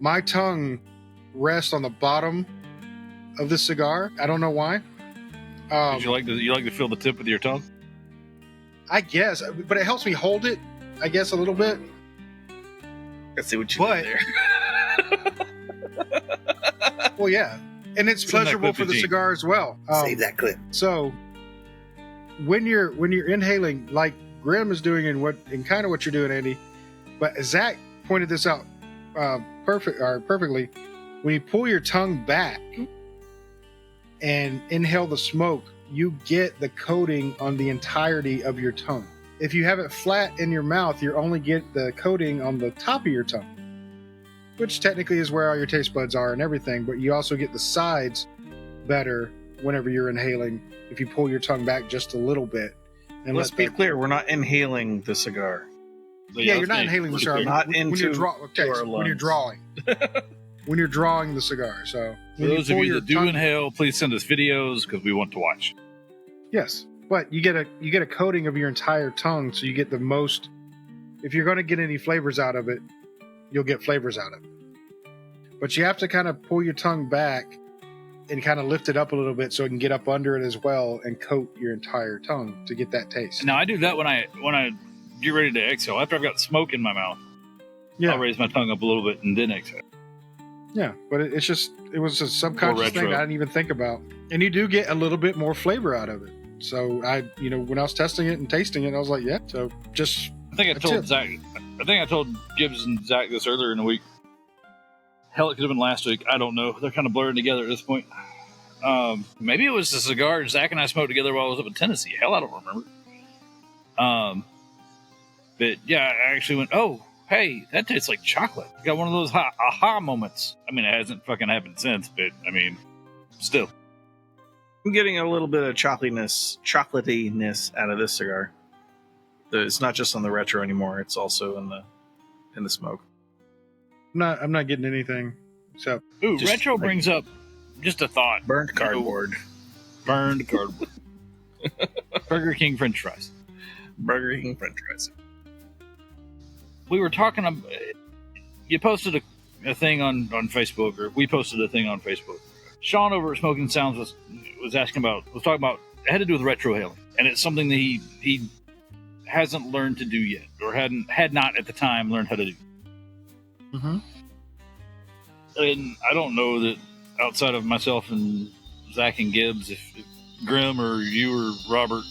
my tongue rests on the bottom of the cigar. I don't know why. Did you like to feel the tip with your tongue? I guess, but it helps me hold it, I guess, a little bit. Let's see what you But- did there. Well, yeah. And it's It's in that pleasurable clip, for the Eugene. cigar as well. Save that clip. So when you're inhaling, like Grim is doing and kind of what you're doing, Andy, but Zach pointed this out perfectly. When you pull your tongue back and inhale the smoke, you get the coating on the entirety of your tongue. If you have it flat in your mouth, you only get the coating on the top of your tongue, which technically is where all your taste buds are and everything, but you also get the sides better whenever you're inhaling if you pull your tongue back just a little bit. And Let's let be the- clear, we're not inhaling the cigar. Yeah, you're not inhaling the cigar. Not when into you're our when you're lungs. drawing. When you're drawing the cigar. So For when those of pull you your that do tongue- inhale, please send us videos because we want to watch. Yes, but you get a coating of your entire tongue, so you get the most. If you're going to get any flavors out of it, you'll get flavors out of it. But you have to kind of pull your tongue back and kind of lift it up a little bit so it can get up under it as well and coat your entire tongue to get that taste. Now I do that when I get ready to exhale. After I've got smoke in my mouth, Yeah, I'll raise my tongue up a little bit and then exhale. yeah, but it was a subconscious thing retro. that I didn't even think about, and you do get a little bit more flavor out of it. So when I was testing it and tasting it, I was like, yeah. So just I think I That's told it. Zach. I think I told Gibbs and Zach this earlier in the week. Hell, it could have been last week. I don't know. They're kind of blurring together at this point. Maybe it was the cigar Zach and I smoked together while I was up in Tennessee. Hell, I don't remember. But yeah, I actually went, oh, hey, that tastes like chocolate. I got one of those aha moments. I mean, it hasn't fucking happened since, but I mean, still. I'm getting a little bit of chocolatiness out of this cigar. It's not just on the retro anymore; it's also in the smoke. I'm not getting anything except Ooh, Just retro like- brings up just a thought. Burnt cardboard, Burned cardboard. Burger King French fries. Burger King French fries. We were talking about, you posted a thing on Facebook, or we posted a thing on Facebook. Sean over at Smoking Sounds was talking about, it had to do with retro hailing, and it's something that he hasn't learned to do yet, or had not at the time learned how to do. Mhm. And I don't know that outside of myself and Zach and Gibbs, if Grim or you or Robert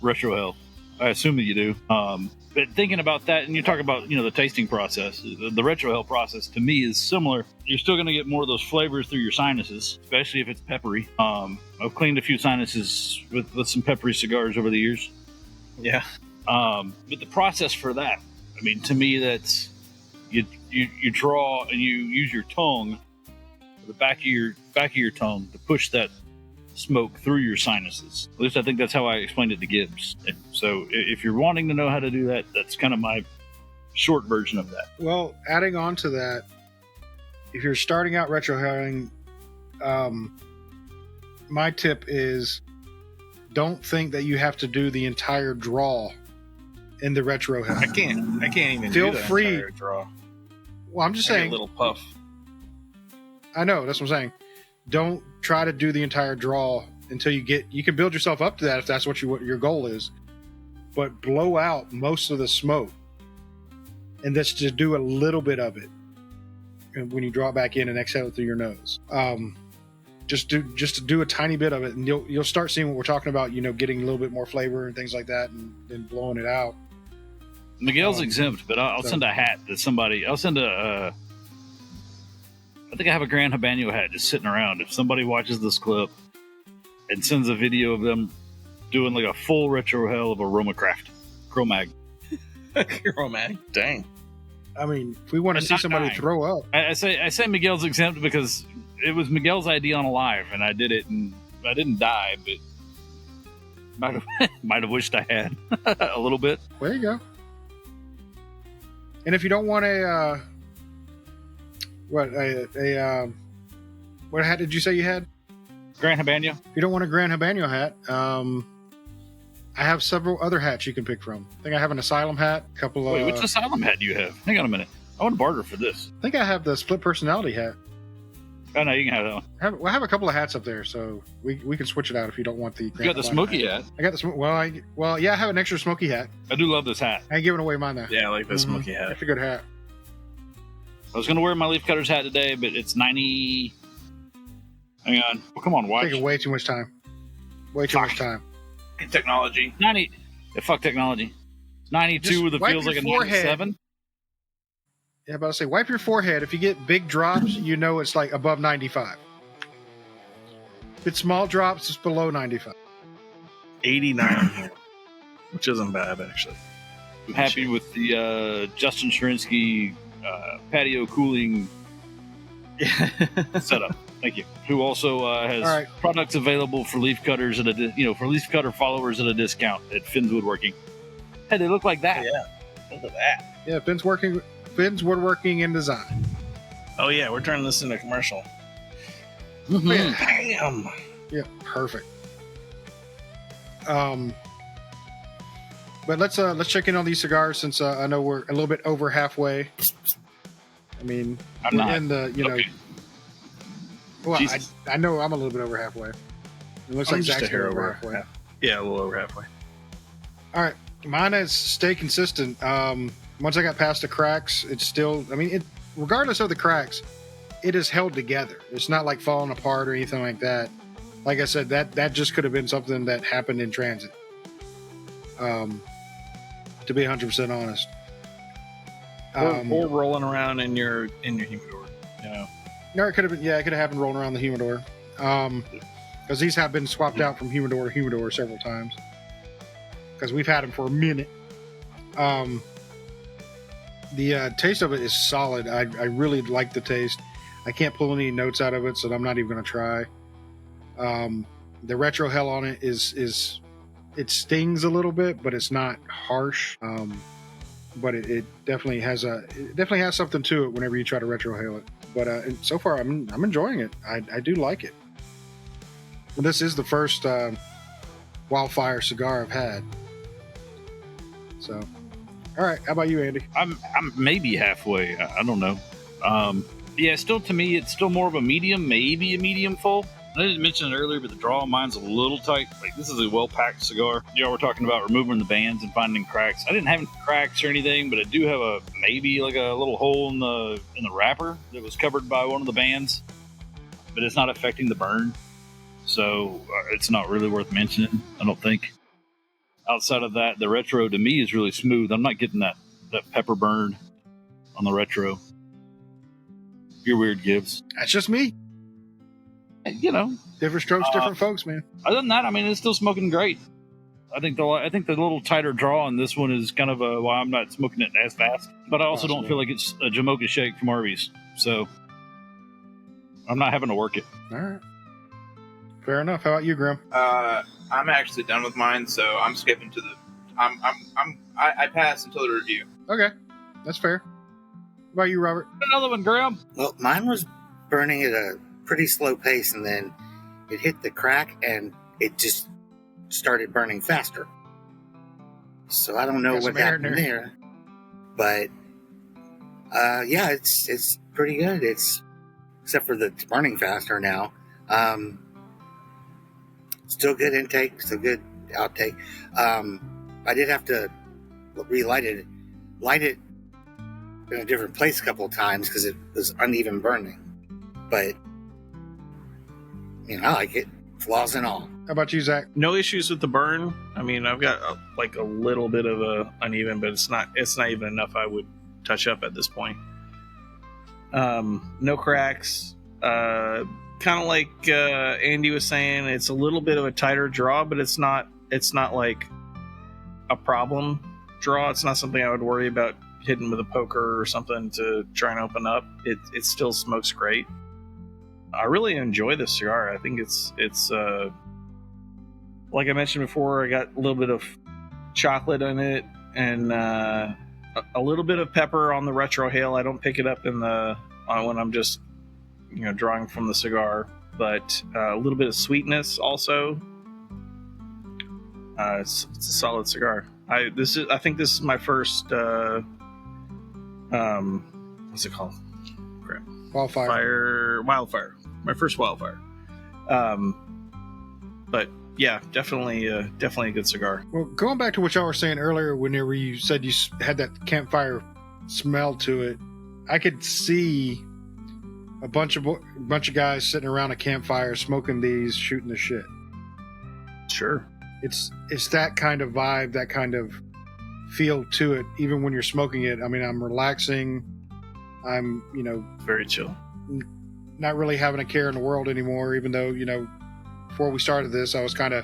retro hail, I assume that you do. But thinking about that, and you talk about the tasting process, the retro hell process to me is similar. You're still going to get more of those flavors through your sinuses, especially if it's peppery. I've cleaned a few sinuses with some peppery cigars over the years. Yeah, But the process for that, I mean, to me, that's you draw and you use your tongue, the back of your tongue, to push that smoke through your sinuses. At least I think that's how I explained it to Gibbs. And so if you're wanting to know how to do that, that's kind of my short version of that. Well, adding on to that, if you're starting out retrohaling, my tip is don't think that you have to do the entire draw in the retro hail. I can't even Feel do the free. entire draw. Well, I'm just I get saying. a little puff. I know, that's what I'm saying. Don't try to do the entire draw until you can build yourself up to that if that's what your goal is. But blow out most of the smoke, and just to do a little bit of it when you draw it back in and exhale it through your nose. Just do a tiny bit of it, and you'll start seeing what we're talking about. Getting a little bit more flavor and things like that, and then blowing it out. Miguel's exempt, but I'll send a hat to somebody. I'll send I think I have a Grand Habano hat just sitting around. If somebody watches this clip and sends a video of them doing like a full retro hell of a Romacraft Chromag. Chromag, dang. I mean, if we want to see somebody throw up, I say Miguel's exempt because it was Miguel's idea on a live, and I did it, and I didn't die, but might have wished I had a little bit. There you go. And if you don't want what hat did you say you had? Grand Habano. If you don't want a Grand Habano hat, I have several other hats you can pick from. I think I have an Asylum hat, a couple of... Wait, which Asylum hat do you have? Hang on a minute. I want to barter for this. I think I have the Split Personality hat. Oh, no, you can have that one. I have a couple of hats up there, so we can switch it out if you don't want the... You got the Smoky hat. I got the smoke. Well, yeah, I have an extra Smoky hat. I do love this hat. I ain't giving away mine though. Yeah, I like the Smoky hat. It's a good hat. I was going to wear my Leaf Cutters hat today, but it's 90... Hang on. Well, come on, watch. Taking way too much time. Way too much time. Technology. 90... fuck technology. 92 Just with it wipe feels your like a forehead. 97. Yeah, but I say wipe your forehead. If you get big drops, you know it's like above 95. If it's small drops, it's below 95. 89 here, which isn't bad, actually. I'm happy with the Justin Shrinsky patio cooling setup. Thank you. Who also has products available for leaf cutters at for leaf cutter followers at a discount at Finn's Woodworking. Hey, they look like that. Yeah, look at that. Yeah, Finn's Woodworking and Design. Oh yeah, we're turning this into a commercial. Mm-hmm. Yeah. Damn. Yeah, perfect. But let's check in on these cigars since I know we're a little bit over halfway. I mean, I'm not. in the Okay. Well, Jesus. I know I'm a little bit over halfway. It looks I'm like just Zach's a hair over over halfway. half. Yeah, a little over halfway. All right, mine is stay consistent. Once I got past the cracks, it's still. I mean, regardless of the cracks, it is held together. It's not like falling apart or anything like that. Like I said, that just could have been something that happened in transit. To be 100% honest. Or rolling around in your humidor. No, it could have been. Yeah, it could have happened rolling around the humidor. Because these have been swapped out from humidor to humidor several times. Because we've had them for a minute. The taste of it is solid. I really like the taste. I can't pull any notes out of it, so I'm not even going to try. The retro hell on it is it stings a little bit, but it's not harsh. But it definitely has something to it whenever you try to retro hell it. But so far, I'm enjoying it. I do like it. Well, this is the first Wildfire cigar I've had. So, all right. How about you, Andy? I'm maybe halfway. I don't know. Yeah, still to me, it's still more of a medium, maybe a medium full. I didn't mention it earlier, but the draw on mine's a little tight. Like, this is a well-packed cigar. We're talking about removing the bands and finding cracks. I didn't have any cracks or anything, but I do have maybe like a little hole in the wrapper that was covered by one of the bands, but it's not affecting the burn. So it's not really worth mentioning, I don't think. Outside of that, the retro to me is really smooth. I'm not getting that pepper burn on the retro. You're weird, Gibbs. That's just me. Different strokes, different folks, man. Other than that, I mean, it's still smoking great. I think the little tighter draw on this one is kind of why I'm not smoking it as fast. But I also don't feel like it's a Jamocha shake from Arby's, so I'm not having to work it. All right, fair enough. How about you, Grim? I'm actually done with mine, so I'm skipping to the. I pass until the review. Okay, that's fair. How about you, Robert? Another one, Graham. Well, mine was burning at a pretty slow pace, and then it hit the crack, and it just started burning faster. So I don't know what happened there, but yeah, it's pretty good. It's except for it's burning faster now. Still good intake, still good outtake. I did have to light it in a different place a couple of times because it was uneven burning. But I like it, flaws and all. How about you, Zach? No issues with the burn. I mean, I've got like a little bit of a uneven, but it's not even enough I would touch up at this point. No cracks. Kind of like Andy was saying, it's a little bit of a tighter draw, but it's not like a problem draw. It's not something I would worry about hitting with a poker or something to try and open up. It still smokes great. I really enjoy this cigar. I think it's like I mentioned before, I got a little bit of chocolate in it and a little bit of pepper on the retrohale. I don't pick it up in when I'm just drawing from the cigar, but a little bit of sweetness also. It's a solid cigar. I think this is my first what's it called? Crap. Wildfire. My first Wildfire. But yeah, definitely a good cigar. Well, going back to what y'all were saying earlier, whenever you said you had that campfire smell to it, I could see a bunch of guys sitting around a campfire smoking these, shooting the shit. Sure. It's that kind of vibe, that kind of feel to it. Even when you're smoking it, I mean, I'm relaxing. I'm, very chill. Not really having a care in the world anymore. Even though, before we started this, I was kind of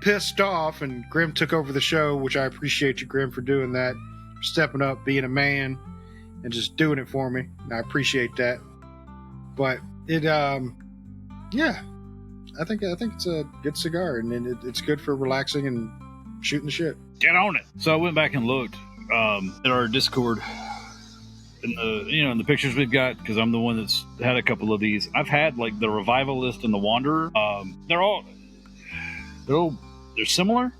pissed off, and Grim took over the show, which I appreciate you, Grim, for doing that, stepping up, being a man, and just doing it for me. And I appreciate that. But it, yeah, I think it's a good cigar, and it's good for relaxing and shooting the shit. Get on it. So I went back and looked at our Discord, in the pictures we've got, because I'm the one that's had a couple of these. I've had like the Revivalist and the Wanderer. They're similar,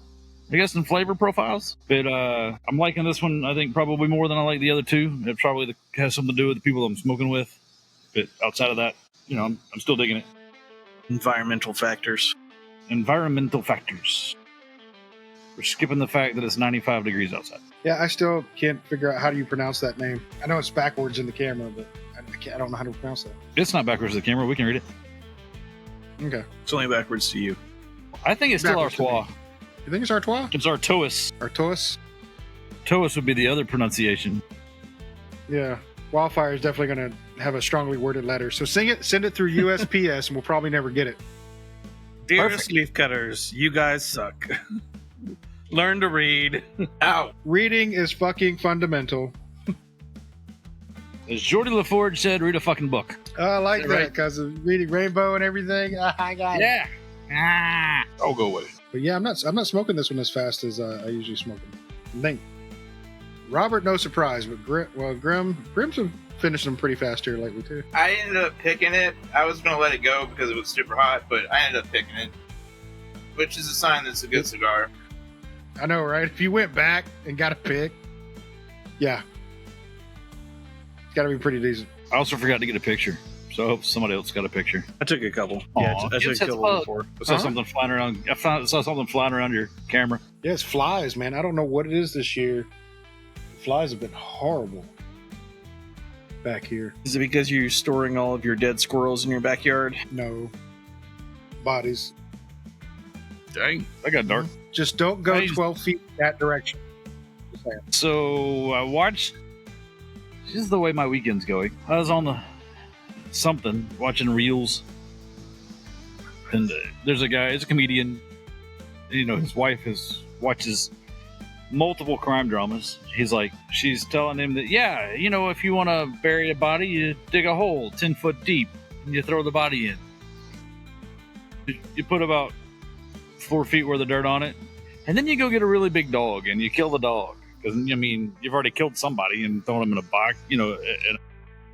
I guess, in flavor profiles. But I'm liking this one, I think, probably more than I like the other two. It probably has something to do with the people I'm smoking with. But outside of that, I'm still digging it. Environmental factors. We're skipping the fact that it's 95 degrees outside. Yeah, I still can't figure out how do you pronounce that name. I know it's backwards in the camera, but I don't know how to pronounce that. It's not backwards to the camera. We can read it. Okay. It's only backwards to you. I think it's still Backwards to Artaois. me. You think it's Artois? It's Artaois. Artois? Artaois would be the other pronunciation. Yeah. Wildfire is definitely going to have a strongly worded letter. So send it through USPS, and we'll probably never get it. Dearest leaf cutters, you guys suck. Learn to read. Ow. Reading is fucking fundamental. As Jordy LaForge said, read a fucking book. I like Is that that right? because of reading Rainbow and everything. I got it. Yeah. I'll go with it. But yeah, I'm not smoking this one as fast as I usually smoke them. I think Robert, no surprise, but Grim's have finished them pretty fast here lately too. I ended up picking it. I was going to let it go because it was super hot, but I ended up picking it, which is a sign that it's a good cigar. I know, right? If you went back and got a pick, yeah, it's got to be pretty decent. I also forgot to get a picture, so I hope somebody else got a picture. I took a couple. Aw, Yeah, I took it's a couple fun. before. I saw something flying around. I saw something flying around your camera. Yeah, it's flies, man. I don't know what it is this year. The flies have been horrible back here. Is it because you're storing all of your dead squirrels in your backyard? No bodies. Dang, that got dark. Just don't go Nice. 12 feet that direction. Just saying. So I watched. This is the way my weekend's going. I was on watching reels, and there's a guy. He's a comedian. His wife watches multiple crime dramas. He's like, she's telling him that, if you want to bury a body, you dig a hole 10 foot deep and you throw the body in. You put about 4 feet worth of dirt on it, and then you go get a really big dog and you kill the dog. Because, you've already killed somebody and thrown them in a box, in an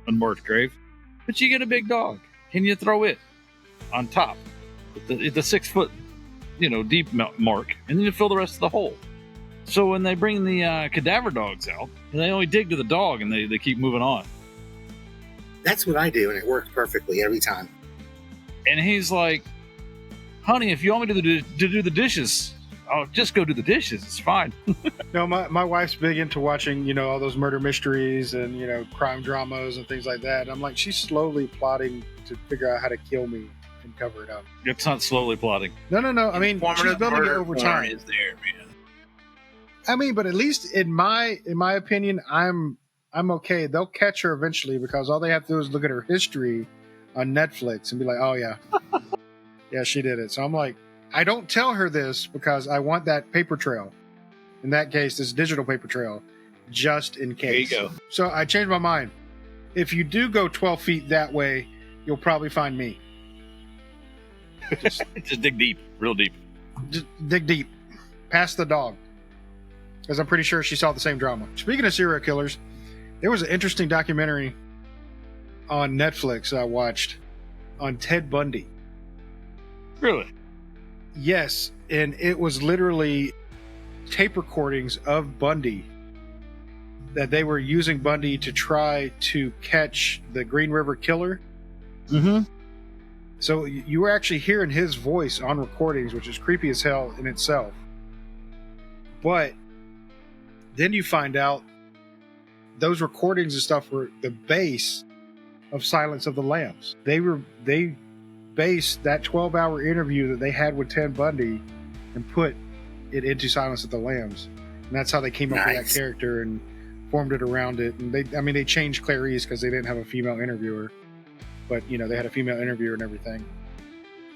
unmarked grave. But you get a big dog. Can you throw it on top at the 6 foot, deep mark, and then you fill the rest of the hole. So when they bring the cadaver dogs out, they only dig to the dog and they keep moving on. That's what I do, and it works perfectly every time. And he's like, honey, if you want me to do the dishes, I'll just go do the dishes. It's fine. No, my wife's big into watching, all those murder mysteries and, crime dramas and things like that. And I'm like, she's slowly plotting to figure out how to kill me and cover it up. It's not slowly plotting. No. I mean, she's Informative building it murder over porn time. is there, man. I mean, but at least in my opinion, I'm okay. They'll catch her eventually because all they have to do is look at her history on Netflix and be like, oh yeah, yeah, she did it. So I'm like, I don't tell her this because I want that paper trail. In that case, this digital paper trail, just in case. There you go. So I changed my mind. If you do go 12 feet that way, you'll probably find me. Just dig deep, real deep. Just dig deep, past the dog, because I'm pretty sure she saw the same drama. Speaking of serial killers, there was an interesting documentary on Netflix I watched on Ted Bundy. Really? Yes, and it was literally tape recordings of Bundy that they were using Bundy to try to catch the Green River Killer. Mm-hmm. So you were actually hearing his voice on recordings, which is creepy as hell in itself. But then you find out those recordings and stuff were the base of Silence of the Lambs. They based that 12-hour interview that they had with Ted Bundy and put it into Silence of the Lambs. And that's how they came up with that character and formed it around it. And they changed Clarice because they didn't have a female interviewer. But, they had a female interviewer and everything.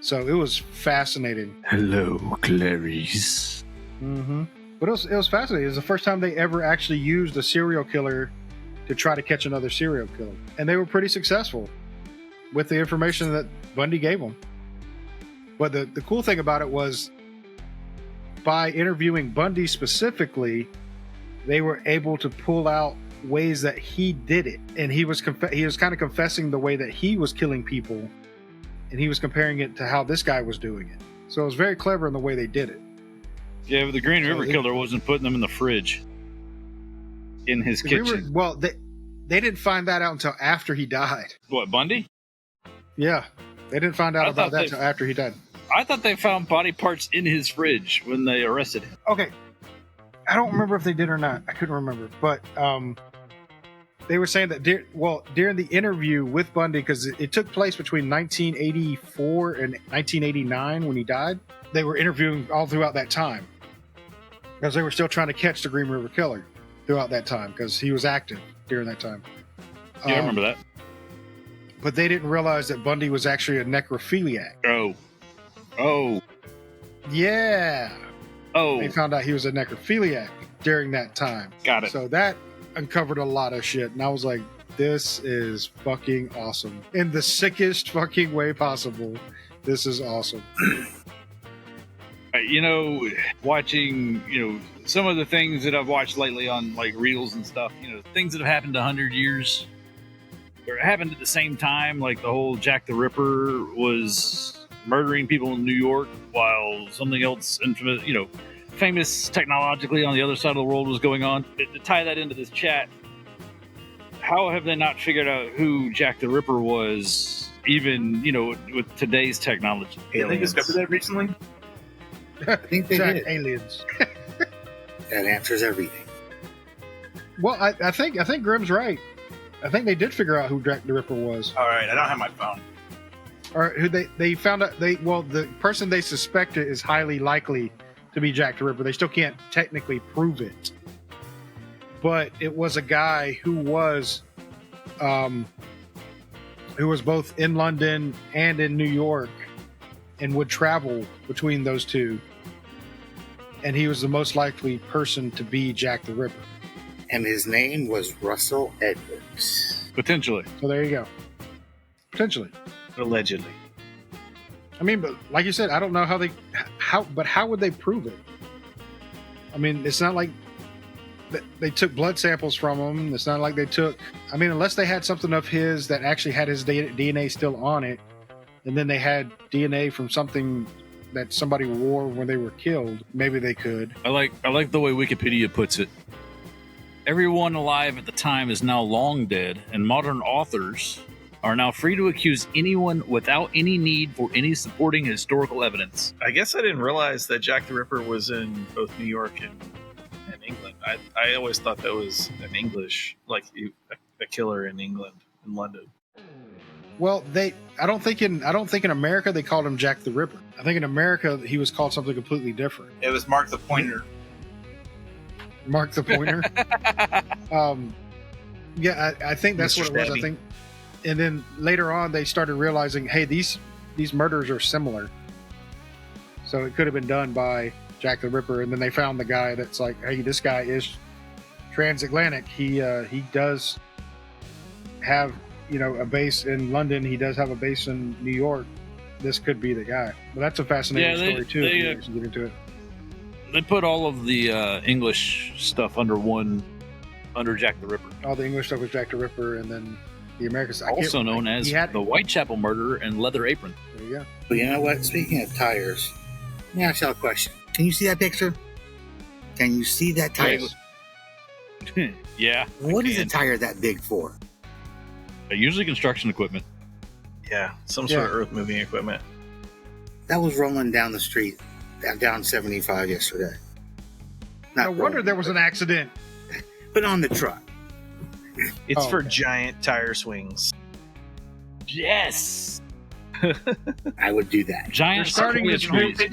So it was fascinating. Hello, Clarice. Mm-hmm. But it was fascinating. It was the first time they ever actually used a serial killer to try to catch another serial killer. And they were pretty successful with the information that Bundy gave them. But the cool thing about it was, by interviewing Bundy specifically, they were able to pull out ways that he did it, and he was kind of confessing the way that he was killing people, and he was comparing it to how this guy was doing it. So it was very clever in the way they did it. Yeah, but the Green River Killer wasn't putting them in the fridge in his kitchen. They didn't find that out until after he died. What, Bundy? Yeah, they didn't find out about that until after he died. I thought they found body parts in his fridge when they arrested him. Okay, I don't remember if they did or not. I couldn't remember, but they were saying that during the interview with Bundy, because it took place between 1984 and 1989 when he died, they were interviewing all throughout that time because they were still trying to catch the Green River Killer throughout that time because he was active during that time. Yeah, I remember that. But they didn't realize that Bundy was actually a necrophiliac. Oh. Yeah. Oh. They found out he was a necrophiliac during that time. Got it. So that uncovered a lot of shit. And I was like, this is fucking awesome. In the sickest fucking way possible. This is awesome. Watching, some of the things that I've watched lately on like reels and stuff, things that have happened 100 years or happened at the same time, like the whole Jack the Ripper was murdering people in New York while something else infamous, famous technologically on the other side of the world was going on. To tie that into this chat, how have they not figured out who Jack the Ripper was, even, with today's technology? Did they discover that recently? I think they did. Aliens. That answers everything. Well, I think Grimm's right. I think they did figure out who Jack the Ripper was. All right, I don't have my phone. Or who they found out. The person they suspected is highly likely to be Jack the Ripper. They still can't technically prove it, but it was a guy who was both in London and in New York, and would travel between those two. And he was the most likely person to be Jack the Ripper. And his name was Russell Edwards. Potentially. So there you go. Potentially. Allegedly. I mean, but like you said, I don't know how would they prove it? I mean, it's not like they took blood samples from him. It's not like they took, unless they had something of his that actually had his DNA still on it, and then they had DNA from something that somebody wore when they were killed, maybe they could. I like the way Wikipedia puts it. Everyone alive at the time is now long dead, and modern authors are now free to accuse anyone without any need for any supporting historical evidence. I guess I didn't realize that Jack the Ripper was in both New York and England. I always thought that was an English, like a killer in England, in London. Well, I don't think in America they called him Jack the Ripper. I think in America he was called something completely different. It was Mark the Pointer. Mark the Pointer. Yeah, I think that's Mr. what it was. I Stabby. think, and then later on they started realizing, hey, these murders are similar, so it could have been done by Jack the Ripper. And then they found the guy that's like, hey, this guy is transatlantic. He does have a base in London. He does have a base in New York. This could be the guy. But that's a fascinating story too. If you actually get into it. They put all of the English stuff under Jack the Ripper, All the English stuff was Jack the Ripper, and then the Americans, also known as he had- the Whitechapel Murderer and Leather Apron. There you go. But you know what? Speaking of tires, let me ask y'all a question. Can you see that picture? Can you see that tire? Yes. Yeah. What is a can. tire that big for? Usually construction equipment. Yeah, some sort of earth moving equipment. That was rolling down the street, down 75 yesterday. No Not wonder rolling, there was an accident. but on the truck. It's Oh, for okay. giant tire swings. Yes. I would do that. Giant They're starting sequoia this trees.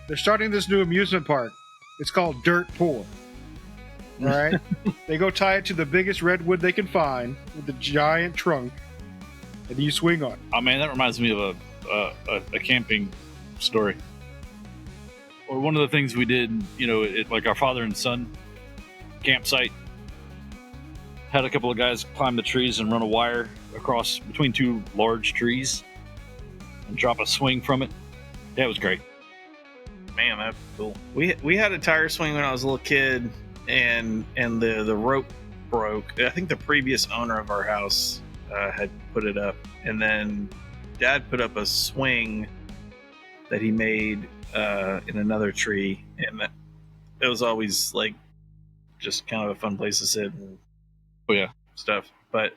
They're starting this new amusement park. It's called Dirt Poor. All right, they go tie it to the biggest redwood they can find with a giant trunk, and you swing on it. Oh man, that reminds me of a camping story. Or one of the things we did, like our father and son campsite, had a couple of guys climb the trees and run a wire across between two large trees and drop a swing from it. That was great. Man, that's cool. We had a tire swing when I was a little kid, and the rope broke. I think the previous owner of our house had put it up, and then Dad put up a swing that he made in another tree, and it was always like just kind of a fun place to sit and Oh yeah. stuff. But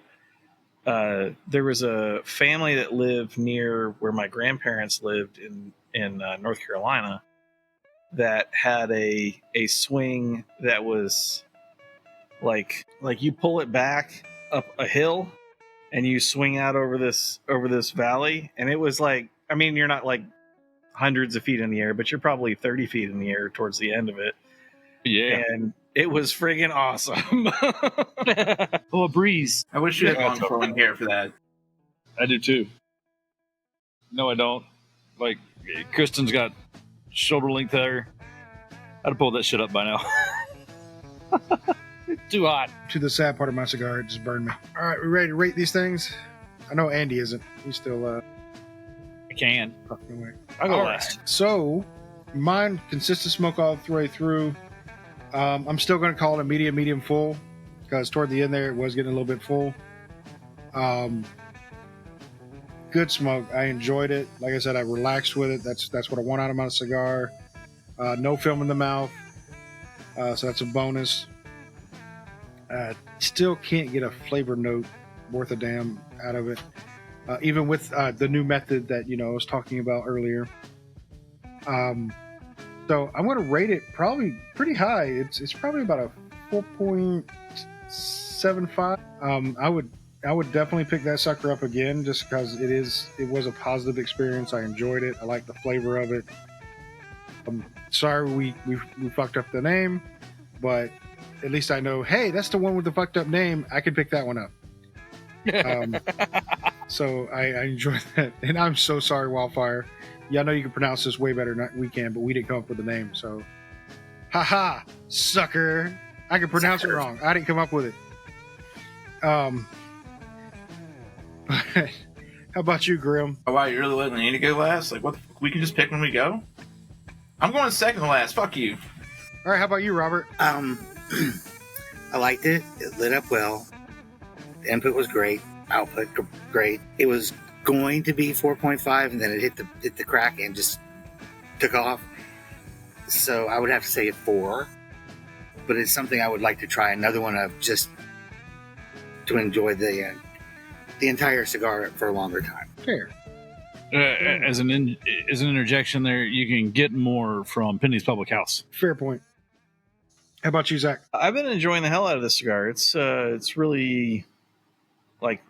there was a family that lived near where my grandparents lived in North Carolina that had a swing that was like you pull it back up a hill and you swing out over this valley, and it was like, I mean, you're not like hundreds of feet in the air, but you're probably 30 feet in the air towards the end of it. Yeah. And it was friggin' awesome. Oh, a breeze. I wish you had long flowing hair for that. I do too. No, I don't. Like, Kristen's got shoulder length hair. I'd have pulled that shit up by now. Too hot. To the sad part of my cigar, it just burned me. All right, we ready to rate these things? I know Andy isn't. He's still I can. puffing away. I'll go All last. right, so mine consistent smoke all the way through. I'm still going to call it a medium full, because toward the end there it was getting a little bit full. Good smoke. I enjoyed it. Like I said, I relaxed with it. That's what I want out of my cigar. No film in the mouth, so that's a bonus. Still can't get a flavor note worth a damn out of it, even with the new method that I was talking about earlier. So I'm going to rate it probably pretty high. It's probably about a 4.75. I would definitely pick that sucker up again, just because it was a positive experience. I enjoyed it. I like the flavor of it. I'm sorry we fucked up the name, but at least I know, hey, that's the one with the fucked up name. I can pick that one up. So I enjoy that, and I'm so sorry, Wildfire. Yeah, I know you can pronounce this way better than we can, but we didn't come up with the name, so haha, sucker. I can pronounce it wrong. I didn't come up with it. How about you, Grim? Oh, wow, you're really letting Andy go last? Like, what? We can just pick when we go? I'm going second to last. Fuck you. All right, how about you, Robert? I liked it. It lit up well. The input was great. Output great. It was going to be 4.5, and then it hit the crack and just took off. So I would have to say a 4. But it's something I would like to try another one of, just to enjoy the entire cigar for a longer time. Fair. As an interjection there, you can get more from Penny's Public House. Fair point. How about you, Zach? I've been enjoying the hell out of this cigar. It's really like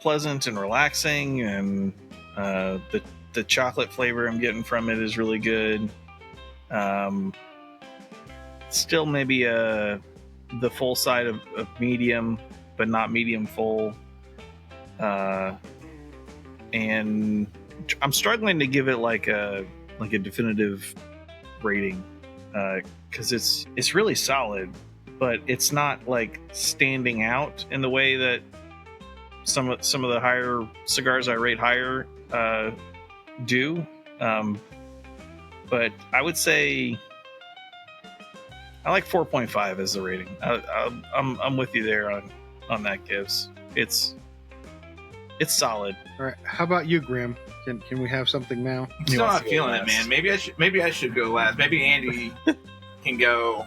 pleasant and relaxing, and the chocolate flavor I'm getting from it is really good. Still maybe the full side of medium, but not medium full. And I'm struggling to give it like a definitive rating, because it's really solid, but it's not like standing out in the way that some of the higher cigars I rate higher do. But I would say I like 4.5 as the rating. I'm with you there on that, Gibbs. It's solid. All right. How about you, Grim? Can we have something now? I'm still not feeling it, man. Maybe I should go last. Maybe Andy can go.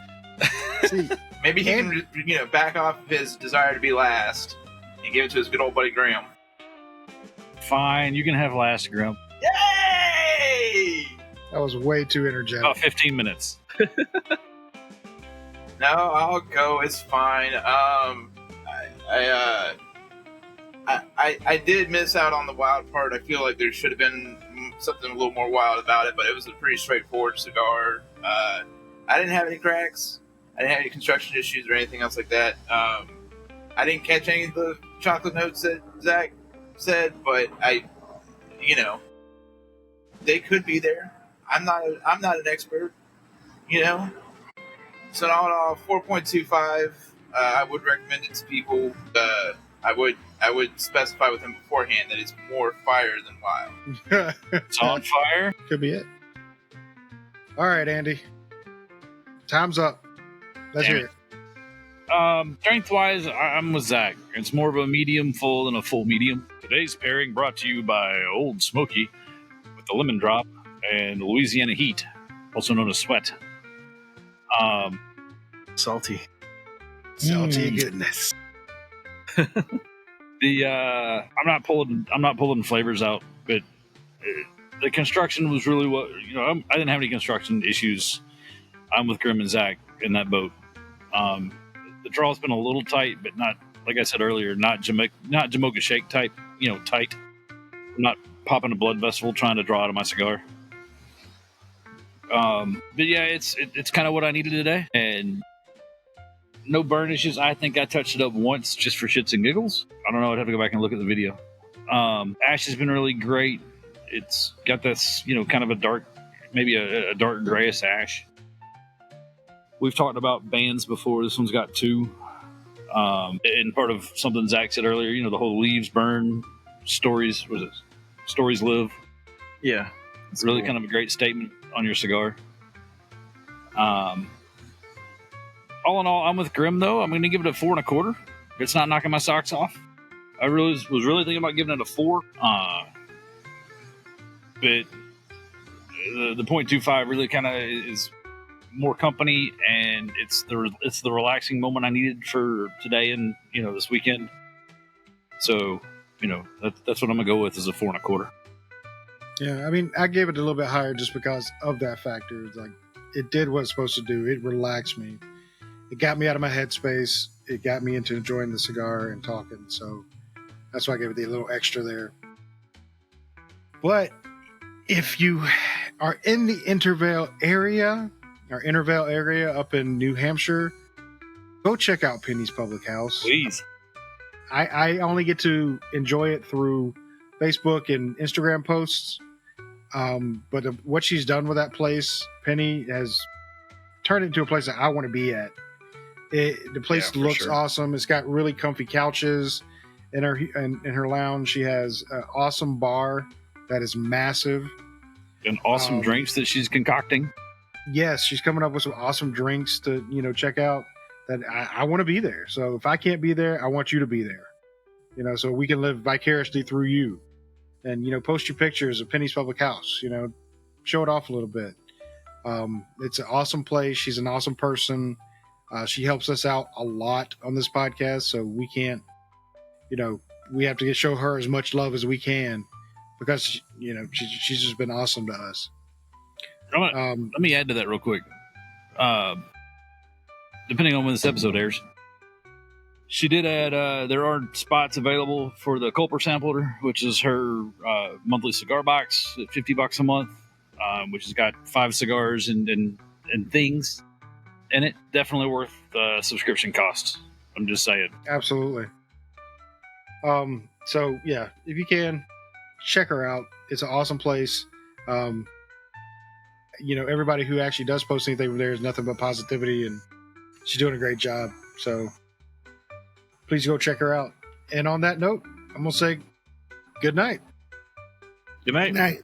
See, Maybe he can, back off his desire to be last and give it to his good old buddy Graham. Fine, you can have last, Grim. Yay! that was way too energetic. About 15 minutes. No, I'll go. It's fine. I did miss out on the wild part. I feel like there should have been something a little more wild about it, but it was a pretty straightforward cigar. I didn't have any cracks. I didn't have any construction issues or anything else like that. I didn't catch any of the chocolate notes that Zach said, but they could be there. I'm not an expert, So in all, 4.25. I would recommend it to people. I would specify with him beforehand that it's more fire than wild. It's on fire. Could be it. All right, Andy. Time's up. Let's hear it. Strength wise, I'm with Zach. It's more of a medium full than a full medium. Today's pairing brought to you by Old Smoky with the lemon drop and Louisiana Heat, also known as Sweat. Salty goodness. I'm not pulling flavors out, but the construction was really what I didn't have any construction issues. I'm with Grim and Zach in that boat. The draw's been a little tight, but not, like I said earlier, not Jamaica Shake type, tight. I'm not popping a blood vessel trying to draw out of my cigar. But yeah, it's kind of what I needed today, and no burn issues. I think I touched it up once just for shits and giggles. I don't know. I'd have to go back and look at the video. Ash has been really great. It's got this, kind of a dark, maybe a dark grayish ash. We've talked about bands before. This one's got two. And part of something Zach said earlier, the whole leaves burn, stories live. Yeah. It's really kind of a great statement on your cigar. All in all, I'm with Grim, though. I'm going to give it a 4 1/4. It's not knocking my socks off. I was really thinking about giving it a 4. But the 0.25 really kind of is more company, and it's the relaxing moment I needed for today and this weekend. So that's what I'm gonna go with, is a 4 1/4. Yeah, I mean, I gave it a little bit higher just because of that factor. It's like it did what it's supposed to do. It relaxed me. It got me out of my headspace. It got me into enjoying the cigar and talking. So that's why I gave it a little extra there. But if you are in the Intervale area up in New Hampshire, go check out Penny's Public House. Please. I only get to enjoy it through Facebook and Instagram posts. But what she's done with that place, Penny has turned it into a place that I want to be at. The place looks awesome. It's got really comfy couches in her lounge. She has an awesome bar that is massive. And awesome drinks that she's concocting. Yes, she's coming up with some awesome drinks to check out. That I want to be there. So if I can't be there, I want you to be there. So we can live vicariously through you. And post your pictures of Penny's Public House. Show it off a little bit. It's an awesome place. She's an awesome person. She helps us out a lot on this podcast, so we can't, we have to show her as much love as we can because she's just been awesome to us. Let me add to that real quick. Depending on when this episode airs, She did add there are spots available for the Culper Sampler, which is her monthly cigar box at $50 a month, which has got 5 cigars and things in it. Definitely worth the subscription cost. I'm just saying. Absolutely. So yeah, if you can, check her out. It's an awesome place. Everybody who actually does post anything from there is nothing but positivity, and she's doing a great job. So please go check her out. And on that note, I'm gonna say good night. Good night. Night.